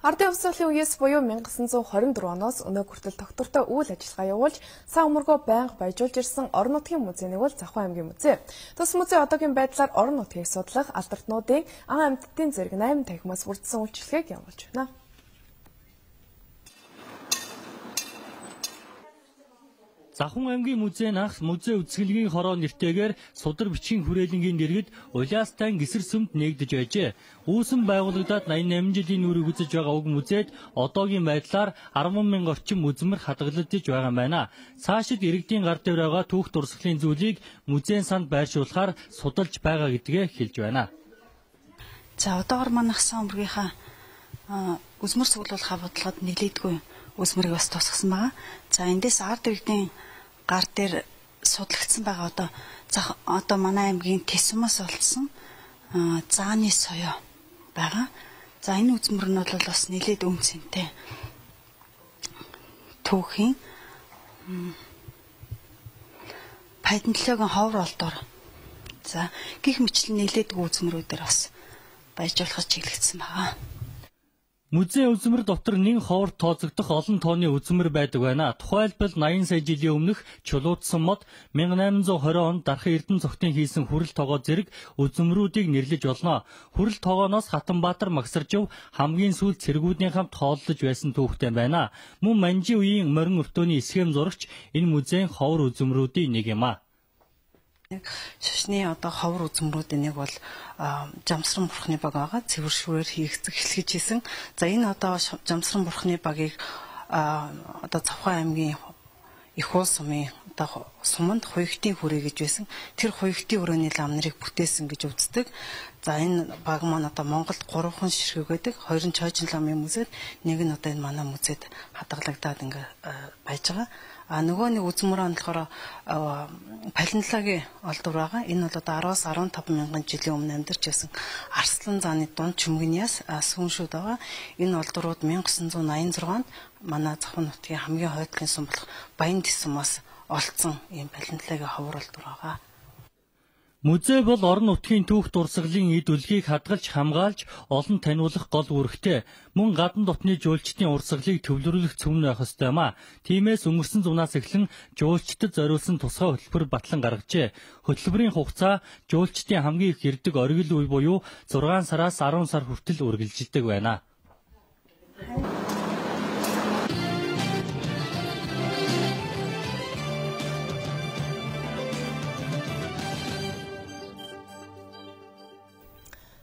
Ардын хувьсгалын үеэс буюу 1924 оноос өнөө хүртэл тогтвортой үйл ажиллагаа явуулж сан өмөргөө байнга баяжуулж ирсэн орон нутгийн музейнийг бол Завхан аймгийн музей. Тус музей одоогийн байдлаар орон нутгийг судлах алдартнуудын ан амьтдын зэрэг 8 танхимаас бүрдсэн үйлчилгээг явуулж байна. Завхан аймгийн музейн анх музей үзэсгэлгийн хороо нэртэйгээр судар бичгийн хүрээлэнгийн дэргэд улаастай гисэр сүмд нэгдэж байжээ. Үүсэн байгуулагдаад 88 жилийн нүрийг үзэж байгаа уг музейд одоогийн байдлаар 10 мянган орчим үзмэр хадгалагдж байгаа юм байна. Цаашид иргэдийн гар дээр байгаа түүх дурсгалын зүйлийг музейн санд байршуулахаар судалж байгаа гэдгээ хэлж байна. За одоогор манайх сан өмргийнхаа үзмэр цуглуулахаа бодлогод нэлээдгүй үзмэрийг бас тусгасан байгаа. За эндээс ард иргэдийн гар дээр судлагдсан байгаа одоо манай аймгийн Тэсмас олдсон зааны соёо байгаа. За энэ үзмэр нь бол бас нэлээд өм цэнтэй түүхийн пайдантлогийн ховор олдоор. За гих мэтлэн нэлээдгүй үзмэрүүдээр бас баяжуулахад чиглэгдсэн байгаа. Музей үзмэр дотор нэн ховор тооцогдох олон тооны үзмэр байдаг байна. Тухайлбал 80 сая жилийн өмнөх чулуудсан мод 1820 онд Дархан Эрдэнэ цогтын хийсэн хүрэл тогоо зэрэг үзмрүүдийг нэрлэж болно. Хүрэл тогооноос Хатанбаатар Магсаржив хамгийн сүүлд цэргүүдийн хамт хооллож байсан түүхтэй байна. Мөн Манжи үеийн морин өртөөний схем зурагч энэ музейн ховор үзмрүүдийн нэг юм а. Шашны ховор үзмрүүдийн нэг бол Жамсран бурхны баг байгаа. Цэвэр шүүрээр хийгдэх эхлэж хийсэн. За энэ Жамсран бурхны багийг Завхан аймгийн их уул сумын суманд хуягтын хүрээ гэж байсан. Тэр хуягтын өрөөний лам нарыг бүтээсэн гэж үздэг. За энэ баг маань Монголд 3 хон ширхэг байдаг. 2 нь Чойжин ламын музейд, нэг нь энэ манай музейд хадгалагдаад байж байгаа. Нөгөө нэг үзмөр нь болохоор палеонтологийн олдвор байгаа. Энэ бол 10-аас 15 мянган жилийн өмнө амьдарч байсан Арслан зааны дунд чүмгниас сүншүүд байгаа. Энэ олдврууд 1986 онд манай Завхан нутгийн хамгийн хойдлын сум болох Баян Тэсмаас олдсон ийм палеонтологийн ховор олдвор байгаа. Музей бол орон нутгийн түүх дурсгалын эд үлгийг хадгалж хамгаалж олон таниулах гол үүрэгтэй. Мөн гадна дотны жуулчдын урсгалыг төвлөрүүлэх цөм байх ёстой юм а. Тиймээс өнгөрсөн зунаас эхлэн жуулчдад зориулсан тусгай хөтөлбөр батлан гаргажээ. Хөтөлбөрийн хугацаа жуулчдын хамгийн их ирдэг оргил үе буюу 6 сараас 10 сар хүртэл үргэлжилдэг байна.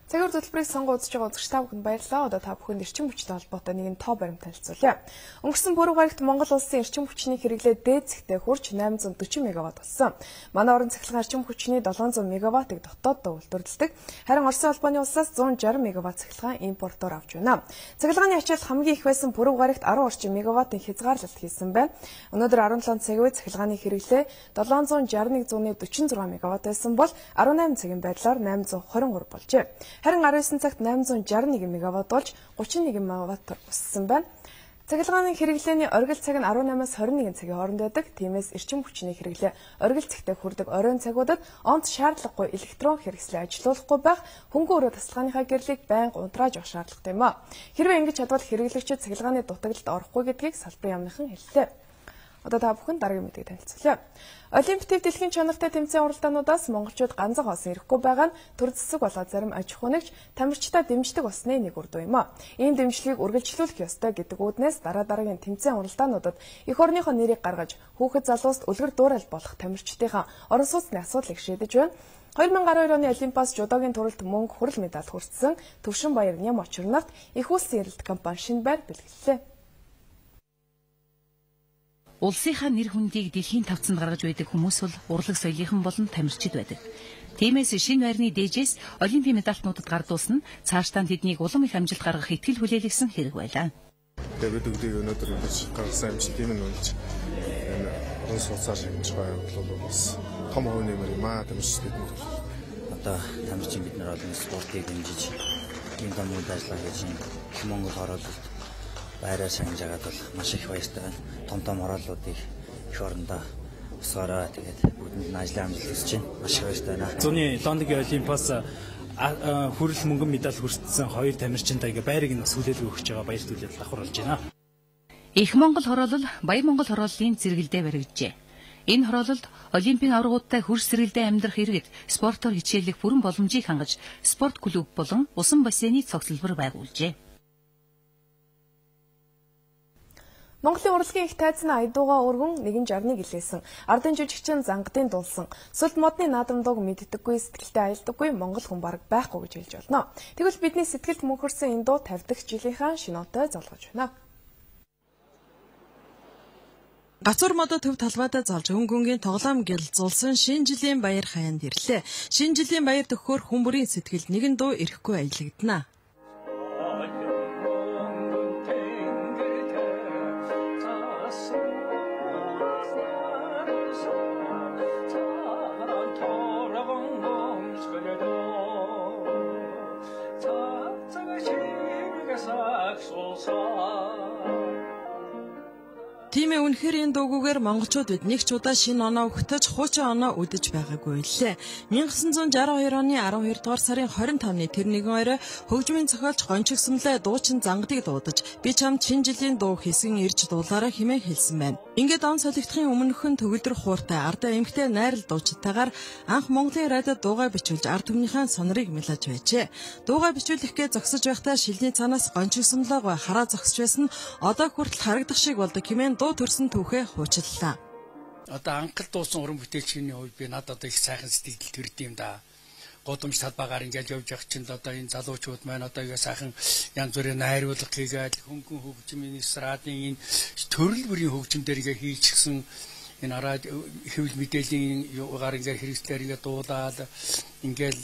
Цагаар хөтөлбөрийг сонгон үзэж байгаа үзэгч та бүхэнд баярлалаа. Одоо та бүхэнд эрчим хүчтэй холбоотой нэгэн тоо баримт танилцуулъя. Өнгөрсөн пүрэв гарагт Монгол улсын эрчим хүчний хэрэглээ дээд зэгтээ хурж 840 мегаватт болсон. Манай орон цахилгаан эрчим хүчний 700 мегаваттыг дотооддоо үйлдвэрлэдэг. Харин Оросын холбооны улсаас 160 мегаватт цахилгаан импортоор авч байна. Цахилгааны ачаалал хамгийн их байсан пүрэв гарагт 10 орчим мегаваттын хязгаарлалт хийсэн байна. Өнөөдөр 17 цаг үе цахилгааны хэрэглээ 761.46 мегаватт байсан бол 18 цагийн байдлаар 823 болжээ. Харин 19 цагт 861 мегаватт болж 31 мегаватт өссөн байна. Цахилгааны хэрэглээний оргил цаг нь 18-аас 21 цагийн хооронд байдаг. Тиймээс эрчим хүчний хэрэглээ оргил цагтаа хүрдэг оройн цагуудад онц шаардлагагүй электрон хэрэгслээ ажилуулахгүй байх, хөнгөн өрөө тасалгааныхаа гэрлийг байнга унтрааж явах шаардлагатай юм а. Хэрвээ ингэж чадвал хэрэглэгчид цахилгааны дутагдлалд орохгүй гэдгийг салбарын яамныхан хэллээ. Одоо та бүхэн дараагийн мэдээ танилцуулъя. Олимпиад дэлхийн чанартай тэмцээн уралдаануудаас монголчууд ганцхан хоосон ирэхгүй байгаа нь төр зэсэг болоод зарим аж ахуй нэгж тамирчдаа дэмждэг болсны нэг үр дүн юм а. Ийм дэмжлэгийг үргэлжлүүлэх ёстой гэдэг үүднээс дараагийн тэмцээн уралдаануудад эх орныхоо нэрийг гаргаж хүүхэд залууст үлгэр дуурайл болох тамирчдынхаа орон сууцны асуудлыг шийдэж байна. 2012 оны Олимпиас жудогийн туралд мөнгө хүрэл медаль хүртсэн Төвшин Баяр Ням очирнагт их улсын эрэлт компани Шинбайр бэлгэллээ. Улсынхаа нэр хүндийг дэлхийн тавцанд гаргаж байдаг хүмүүс бол урлаг соёлынхан болон тамирчид байдаг. Тиймээс шинэ байрны дээжээс олимпийн медальтнуудад гардуулсан цаашдаа тэднийг улам их амжилт гаргах итгэл хүлээлгсэн хэрэг байлаа. Тэгээд бид бүгдийг өнөөдөр ингэж гаргасан амжилтын нь үнж энэ орон сууцаар шинж байгаа бол бас том хувь нэмэр юм аа тамирчид нь. Одоо тамирчин бид нар олон спортыг дэмжиж энэ томууд ажиллаа гэж Монгол оролцолд байраа сангаж байгаад бол маш их баяртай байна. Том оролдлуудыг эх орондоо усаараа тэгээд бүгдэнд нь ажлын амжилт хүсэж байна. Маш их баяртай байна. Зуны Лондонгийн Олимпиас хүрэл мөнгөн медаль хүртсэн хоёр тамирчинтайгээ байрыг нь бас хүлээлт өгч байгаа баяр түлээд давхар болж байна. Их Монгол хороолол Баян Монгол хорооллын зэрэгэлдээ баригджээ. Энэ хороололд Олимпийн аврагуудтай хөрс сэргэлдээ амьдрах иргэд спортоор хичээллэх бүрэн боломжийг хангаж спорт клуб болон усан бассейны цогцлбор байгуулжээ. Монголын урлагийн их тайзны Айдууга өргөн 161 илгээсэн. Ардын жүжигчин Зангадын дулсан. Сүлд модны наадам дууг мэддэггүй, сэтгэлтэй аялдаггүй Монгол хүн бараг байхгүй гэж хэлж болно. Тэгвэл бидний сэтгэлд мөнхөрсөн энэ дуу 50 дахь жилийнхаа шиноотой залгаж байна. Гацуур модод төв талбайдаа залж хөнгөнгийн тоглоом гэлзулсан шинэ жилийн баяр хаяанд ирлээ. Шинэ жилийн баяр төгөхөөр хүн бүрийн сэтгэлд нэгэн дуу ирэхгүй аялагдана. Тиймээ үнэхээр энэ дуугүйгээр монголчууд биднийг ч удаа шинэ оноо өгтөж хуучин оноо үдэж байгаагүй лээ. 1962 оны 12 дугаар сарын 25-ны тэр нэгэн орой хөгжмийн зохиолч гончигсмлээ дуучин Зангадыг дуудаж би чамд шинэ жилийн дуу хийсэн ирж дуулаараа хэмээн хэлсэн байна. Ингээд он солигдохын өмнөхөн төгөлдөр хууртай ардаа эмхтэй найрал дуучдтайгаар анх Монголын радиод дуугаа бичүүлж ард түмнийхээ сонорыг мэлж байжээ. Дуугаа бичүүлэхгээ зогсож байхдаа шилний цаанаас гончигсмлээ хараа зогсож байсан нь одоо хүртэл харагдах шиг болдог хэмээн дуу төрсөн түүхээ хуучлалаа. Одоо анхал дуусан уран бүтээлчний хувьд би надад их сайхан сэтгэл төрд юм да. Годомж талбайгаар ингээд явж явах чинь одоо энэ залуучууд маань одоо их сайхан янз бүрийн найруулга хийгээд хөнгөн хөгжмийн эстрадын энэ төрөл бүрийн хөгжмөөр ингээд хийчихсэн энэ араад хэвлэл мэдээллийн юугаар ингээд хэрэгслээр ингээд дуулаад ингээд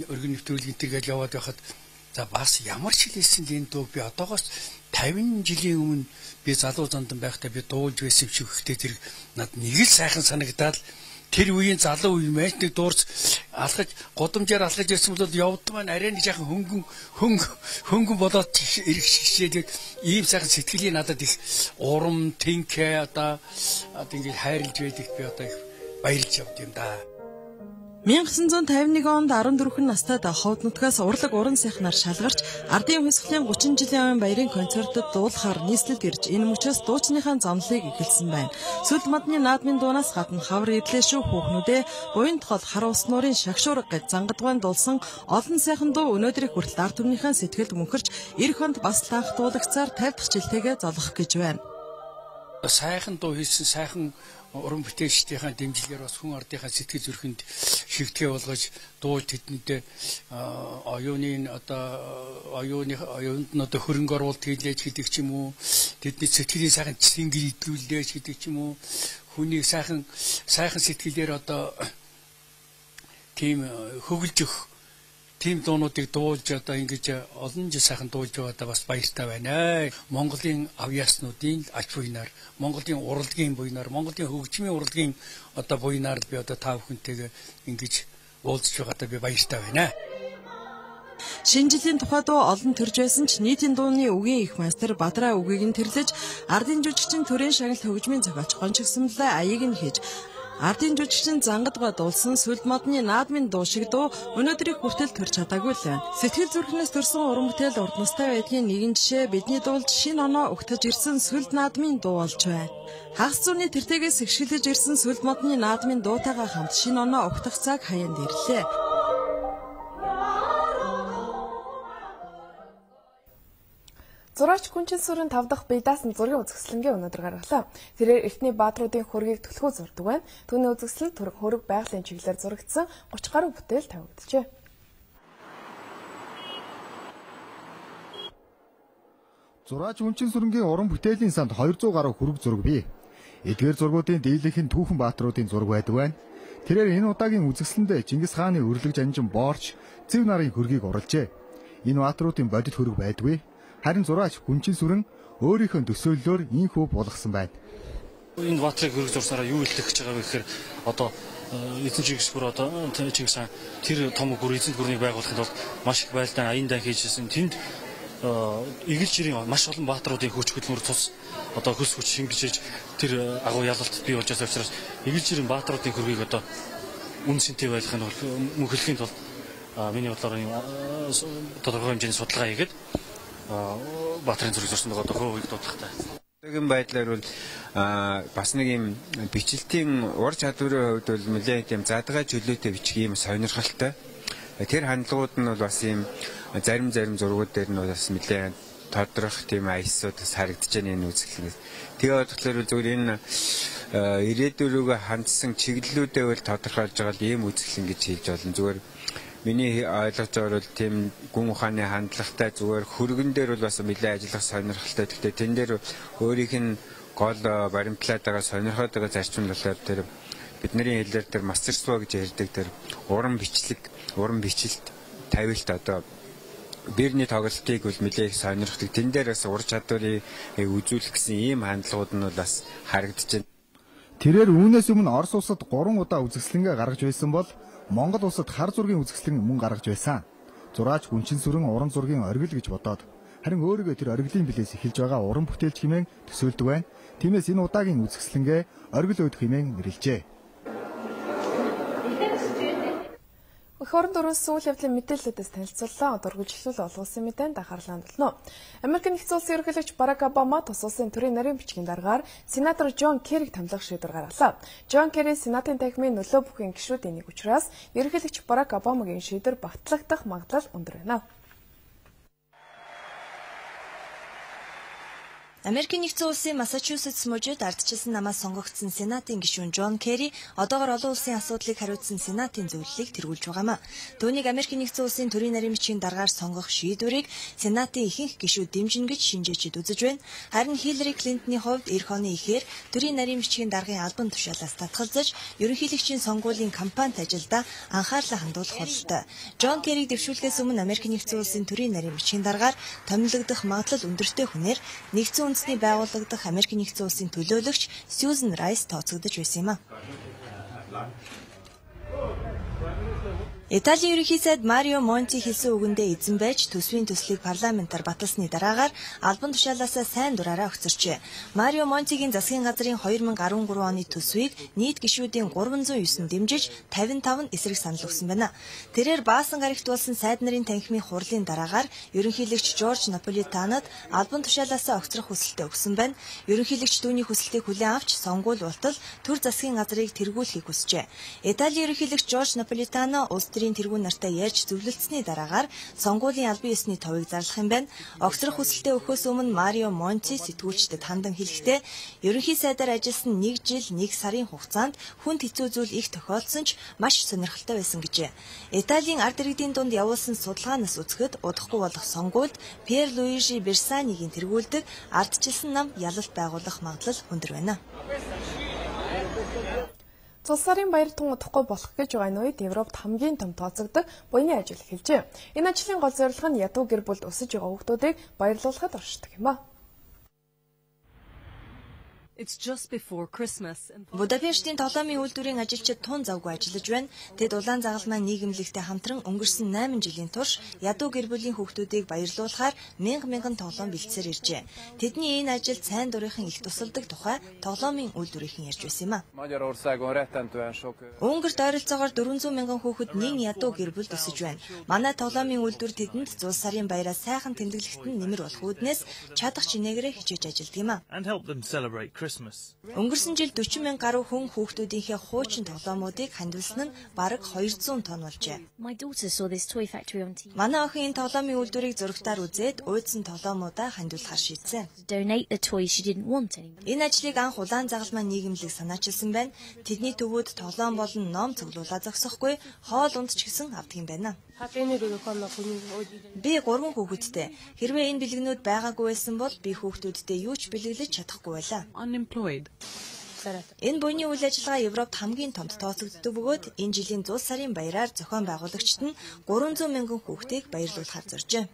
өргөн нэвтрүүлэг интергээл яваад байхад за бас ямар ч хэлсэн энэ дуу би одоогоос 50 жилийн өмнө би залуу зандан байхдаа би дуулж байсан юм шиг ихтэй тэр над нэг л сайхан санагдаад тэр үеийн залуу үе маш нэг дуурч алхаж годомжаар алхаж ирсэн бол явд маань арай нэг жоохон хөнгөн болоод ирэх шигшээд ийм сайхан сэтгэлийн надад их урам тэнхээ одоо ингээд хайрлж байдаг би одоо их баярлж явд юм да. 1951 онд 14 настай ховд нутгаас урлаг уран сайхнаар шалгарч ардын хувьсгалын 30 жилийн баярын концертод дуулахаар нийслэлд ирж энэ мөчөөс дуучныхаа замлыг эхэлсэн байна. Сүлд модны наадмын дуунаас гадна хавар идлээ шүү хүүхнүүдээ буян тохол хар ус нуурын шагшуурга гэж Зангадгуйн дуулсан олон сайхан дуу өнөөдрийг хүртэл ард түмнийхээ сэтгэлд мөнхөрч эх хонд бас таах дуулагцаар 50 дахь жилтэйгээ золгох гэж байна. Сайхан дуу хийсэн сайхан уран бүтээлчдийн дэмжлэгээр бас хүн ардынхаа сэтгэл зүрхэнд шигтгэ болгож дуулж тэднийдээ оюуны оюунд хөрөнгө оруулалт хийлээж гэдэг ч юм уу, тэдний сэтгэлийн сайхан цэнгэл идэвхжүүлж гэдэг ч юм уу, хүний сайхан сэтгэлээр тийм хөглж өгөх тийм дуунуудыг дуулж ингэж олон жил сайхан дуулж байгаадаа бас баяртай байна. Монголын авьяаснуудын ач буйнаар, Монголын урлагийн буйнаар, Монголын хөгжмийн урлагийн буйнаар би та бүхэнтэйгээ ингэж уулзж байгаадаа би баяртай байна. Шинэ жилийн тухай дуу олон төрж байсан ч нийтийн дууны үгийн их мастер Бадраа үгийг нь тэрлэж, ардын жүжигчин төрийн шагналт хөгжмийн зохиолч Гончигсамлаа аяыг нь хийж, ардын жүжигчин Зангадгаа дуулсан сүлд модны наадмын дуу шиг дуу өнөөдрийг хүртэл төрж чадаагүй л байна. Сэтгэл зүрхнээс төрсэн уран бүтээл урд настай байдлын нэгэн жишээ бидний дуулж шинэ оноо өгтөж ирсэн сүлд наадмын дуу болж байна. Хагас зууны тэртегээс ихшгэлж ирсэн сүлд модны наадмын дуутайгаа хамт шинэ оноо өгтөх цаг хаяанд ирлээ. Зураач Гүнчин сүрэн 5 дахь бие даасан зургийн үзэсгэлэнгээ өнөөдөр гаргалаа. Тэрээр эртний баатруудын хөргийг төлхөө зурдаг байна. Түүний үзэсгэлэн хөрөг байгалийн чиглэлээр зурагдсан 30 гаруй бүтээл тавигджээ. Зураач Гүнчин сүрэнгийн уран бүтээлийн санд 200 гаруй хөрөг зураг бий. Эдгээр зургуудын дийлэнх нь түүхэн баатруудын зураг байдаг байна. Тэрээр энэ удаагийн үзэсгэлэндээ Чингис хааны өрлөг жанжин Боорч, Зэв нарын хөргийг оруулжээ. Энэ баатруудын бодит хөрөг байдгүй. Харин зураач Гүнчин сүрэн өөрийнхөө төсөөллөөр инхүү булгасан байна. Энэ баатрыг хөрөг зурсараа юу илтгэх гэж байгаа вэ гэхээр эзэн Чингис бүр Чингис хаан тэр том гүр эзэнт гүрнийг байгуулахын тулд маш их байлдаан аяндаа хийжсэн. Тэнд Игэл жирийн маш олон баатруудын хүч хөдөлмөр тус хөлс хүч шинжилж тэр агуу ялалт бий болж байгаа учраас Игэл жирийн баатруудын хөргийг үн сэнтэй байлгахын мөнхөлийн тулд миний бодлоор тодорхой хэмжээний судалгаа хийгээд баатрын зургийг зурсан хөвийг дуудахтай. Тэгин байдлаар бол бас нэг юм бичлэлтийн ур чадварын хувьд бол нэлээд юм задгай чөлөөтэй бичих юм сонирхолтой. Тэр хандлагууд нь бол бас юм зарим зургууд дээр нь бас нэлээд тодрох тийм аясууд бас харагдаж байна энэ үзэсгэлэнээс. Тэгээ бодлоор зүгээр энэ ирээдүйн рүүгээ хандсан чиглэлүүдээ бол тодорхойлж байгаа ийм үзэсгэлэн гэж хэлж болно. Зүгээр миний ойлгож байгаа бол тийм гүн ухааны хандлагатай зүгээр хөргөн дээр бол бас нэлээд ажиллах сонирхолтой. Гэхдээ тэн дээр өөрийнх нь гол баримтлаад байгаа сонирхоод байгаа зарчим болохоор тэр бидний хэлээр тэр мастерство гэж ярьдаг тэр уран бичлэлт тавилт бэрний тоглолтыг бол нэлээд их сонирхдаг. Тэн дээр бас ур чадварыг үзүүлэх гэсэн ийм хандлагууд нь бас харагдаж байна. Тэрээр үүнээс өмнө Орос улсад 3 удаа үзэсгэлэнгээ гаргаж байсан бол Монгол улсад хар зургийн үзэсгэлэн мөн гаргаж байсан. Зураач Гүнчин сүрэн уран зургийн оргил гэж бодоод харин өөрийгөө тэр оргилын билээс эхэлж байгаа уран бүтээлч хэмээн төсөөлдөг байна. Тиймээс энэ удаагийн үзэсгэлэнгээ оргил өдөх хэмээн нэрлэжээ. Хөрөнд өрөөс үйл явдлын мэдээллүүдээс танилцууллаа. Дургужилтуул олгуулсан мэдээнд анхаарлаа хандуулна. Америк нэгдсэн улсын ерөнхийлөгч Барак Обама тус улсын төрийн нарийн бичгийн дараагаар сенатор Джон Керриг томилох шийдвэр гаргалаа. Джон Керри сенатын танхимын нөлөө бүхэн гишүүдийн нэг учраас ерөнхийлөгч Барак Обамагийн шийдвэр багтлагдах магадлал өндөр байна. Америкийн нэгдсэн улсын Массачусетс мужид ардчилсан намаас сонгогдсон сенатын гишүүн Джон Керри одоогоор олон улсын асуудлыг хариуцсан сенатын зөвлөлийг тэргүүлж байгаамаа. Түүнийг Америкийн нэгдсэн улсын төрийн нарийн бичгийн дараагаар сонгох шийдвэрийг сенатын ихэнх гишүүд дэмжинэ гэж шинжээчид үзэж байна. Харин Хиллари Клинтоны хувьд эх оны ихээр төрийн нарийн бичгийн даргын албан тушаалаас татгалзаж ерөнхийлөгчийн сонгуулийн кампанит ажилдаа анхаарлаа хандуулах бололтой. Джон Керриг дэвшүүлэхээс өмнө Америкийн нэгдсэн улсын төрийн нарийн бичгийн дараагаар томилогдох магадлал өндөртэй хүнээр нэгдсэн үндэсний байгуулагдах Америкийн нэгдсэн улсын төлөөлөгч Сьюзен Райс тооцогдож байсан юм а. Италийн ерөнхий сайд Марио Монти хэлсэн үгэндээ эзэн байж төсвийн төслийг парламентаар баталсны дараагаар албан тушаалаасаа сайн дураараа огцорчээ. Марио Монтигийн засгийн газрын 2013 оны төсвийг нийт гишүүдийн 309 дэмжиж 55 эсрэг санал өгсөн байна. Тэрээр баасан гарагт болсон сайд нарын танхимын хурлын дараагаар ерөнхийлөгч Жорж Наполитанод албан тушаалаасаа огцрох хүсэлтээ өгсөн байна. Ерөнхийлөгч түүний хүсэлтийг хүлээн авч сонгуул болтол төр засгийн газрыг тэргүүлэхийг хүсжээ. Италийн ерөнхийлөгч Жорж Наполитано улс улирын тэргүүн нартай ярьж зөвлөлдсөний дараагаар сонгуулийн албан ёсны товыг зарлах юм байна. Огцрох хүсэлтэд өгөхөөс өмнө Марио Монти сэтгүүлчдэд хандан хэлэхдээ ерөнхий сайдаар ажилласан 1 жил 1 сарын хугацаанд хүнд хэцүү зүйл их тохиолдсон ч маш сонирхолтой байсан гэжээ. Италийн ард иргэдийн дунд явуулсан судалгаанаас үзэхэд удахгүй болох сонгуульд Пьер Луижи Берсанигийн тэргүүлдэг ардчилсан нам ялалт байгуулах магадлал өндөр байна. Цус сарын баяр тун удахгүй болох гэж байгаа үед Европт хамгийн том тооцогддог буйны ажил эхэлжээ. Энэ ажлын гол зорилго нь ядуу гэр бүлд өсөж байгаа хүүхдүүдийг баярлуулахад оршдог юм а. Будапештийн тоглоомын үйлдвэрийн ажилчид тун завгүй ажиллаж байна. Тэд улаан загалмай нийгэмлэгтэй хамтран өнгөрсөн 8 жилийн турш ядуу гэр бүлийн хүүхдүүдийг баярлуулахаар мянган тоглоом бэлтсээр иржээ. Тэдний энэ ажилд сайн дурынхан их тусалдаг тухай тоглоомын үйлдвэрийнхэн ярьж байсан юм а. Унгарт ойролцоогоор 400 мянган хүүхэд нэг ядуу гэр бүлд өсөж байна. Манай тоглоомын үйлдвэр тэдэнд зул сарын баяраа сайхан тэмдэглэхэд нэмэр болох үүднээс чадах чинээгээрээ хичээж ажилладаг юм а. Өнгөрсөн жил 40 мянга гаруй хүн хүүхдүүдийнхээ хуучин тоглоомуудыг хандвалсан нь бараг 200 тонн болжээ. Манай охин энэ тоглоомын үйлдвэрийг зурагтаар үзээд уйдсан тоглоомуудаа хандвалахар шийдсэн. Энэ ажлыг анх улаан загалмай нийгэмлэг санаачилсан байна. Тэдний төвүүд тоглоом болон ном цуглуулаа зогсохгүй хоол унд ч гэсэн авдаг юм байна. Би 3 хүүхэдтэй. Хэрвээ энэ бэлгэнүүд байгаагүй байсан бол би хүүхдүүдтэй юу ч бэлгэлж чадахгүй байлаа. Энэ буйны үйл ажиллагаа Европт хамгийн томд тооцогддог бөгөөд энэ жилийн 100 сарын баяраар зохион байгуулагчид нь 300 мянган хүүхдийг баярлуулахаар зоржээ.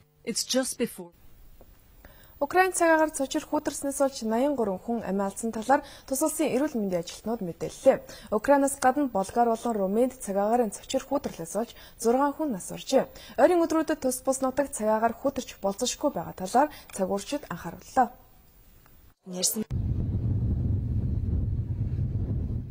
Украин цагаагаар цочир хүүтэрснээс болж 83 хүн амь алдсан талаар тус улсын эрүүл мэндийн ажилтнууд мэдээллээ. Украинаас гадна Болгар болон Румынд цагаагаар цочир хүүтэрлээс болж 6 хүн нас оржээ. Ойрын өдрүүдэд тус бус нутагт цагаагаар хүүтэрч болзошгүй байгаа талаар цагуурчид анхаарууллаа.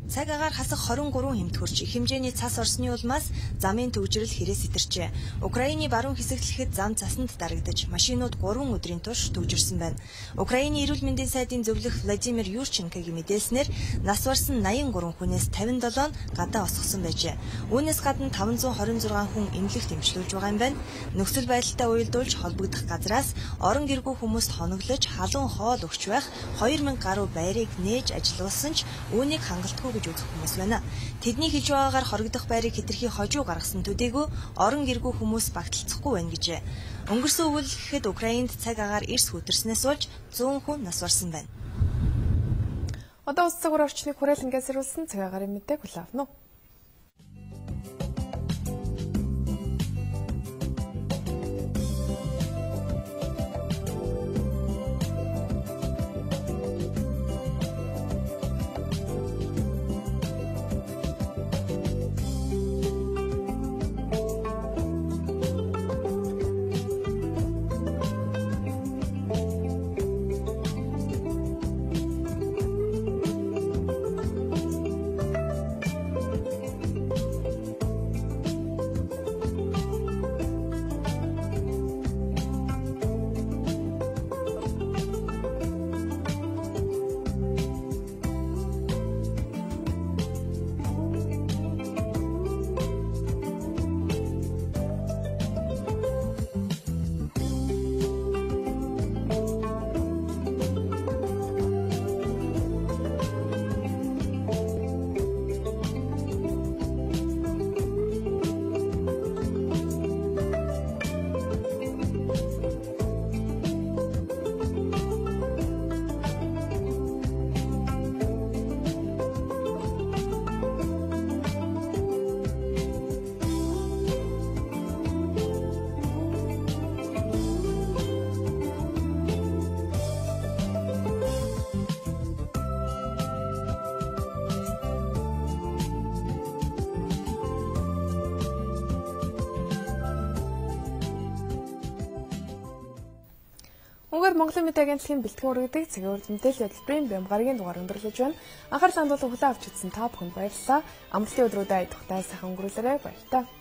Цаг агаар хасах 23 хэмт хүрч их хэмжээний цас орсны улмаас замын төвжирэл хэрэг сэтэрчээ. Украины баруун хэсэгтлэхэд зам цасанд дарагдаж, машинууд 3 өдрийн турш төвжирсэн байна. Украины эрүүл мэндийн сайдын зөвлөх Владимир Юрченкогийн мэдээлснээр нас барсан 83 хүнээс 57 нь гадаа осгосон байжээ. Үүнээс гадна 526 хүн эмнэлэгт эмчлүүлж байгаа юм байна. Нөхцөл байдалтай уялдуулж холбогдох газраас орон гэргүй хүмүүст хоноглож халуун хоол өгч байх 2000 гаруй байрыг нээж ажилуулсан ч үүнийг хангалтгүй гэж үзэх хүмүүс байна. Тэдний хийж байгаагаар хоригдох байрыг хэтэрхий хожуу гаргасан төдийгүй орон гэргүй хүмүүс багталцахгүй байна гэжээ. Өнгөрсөн үйл гэхэд Украинд цаг агаар эрс хүтэрснээс болж 100 хүн нас барсан байна. Одоо ус цагур орчныг хүрээлэнгээс ирүүлсэн цаг агаарын мэдээг хүлэавнэ. Монголын мэдээ агентлагийн бэлтгэн үргэлдэг цагийн урд мэдээлэл хөтөлбөрийн бямгаргийн дугаар өндөрлөж байна. Анхаарал хандуулан хүлээн авч үзсэн та бүхэнд баярлалаа. Амралтын өдрүүдэд айдахтай сайхан өнгөрүүлээрэй. Баярлалаа.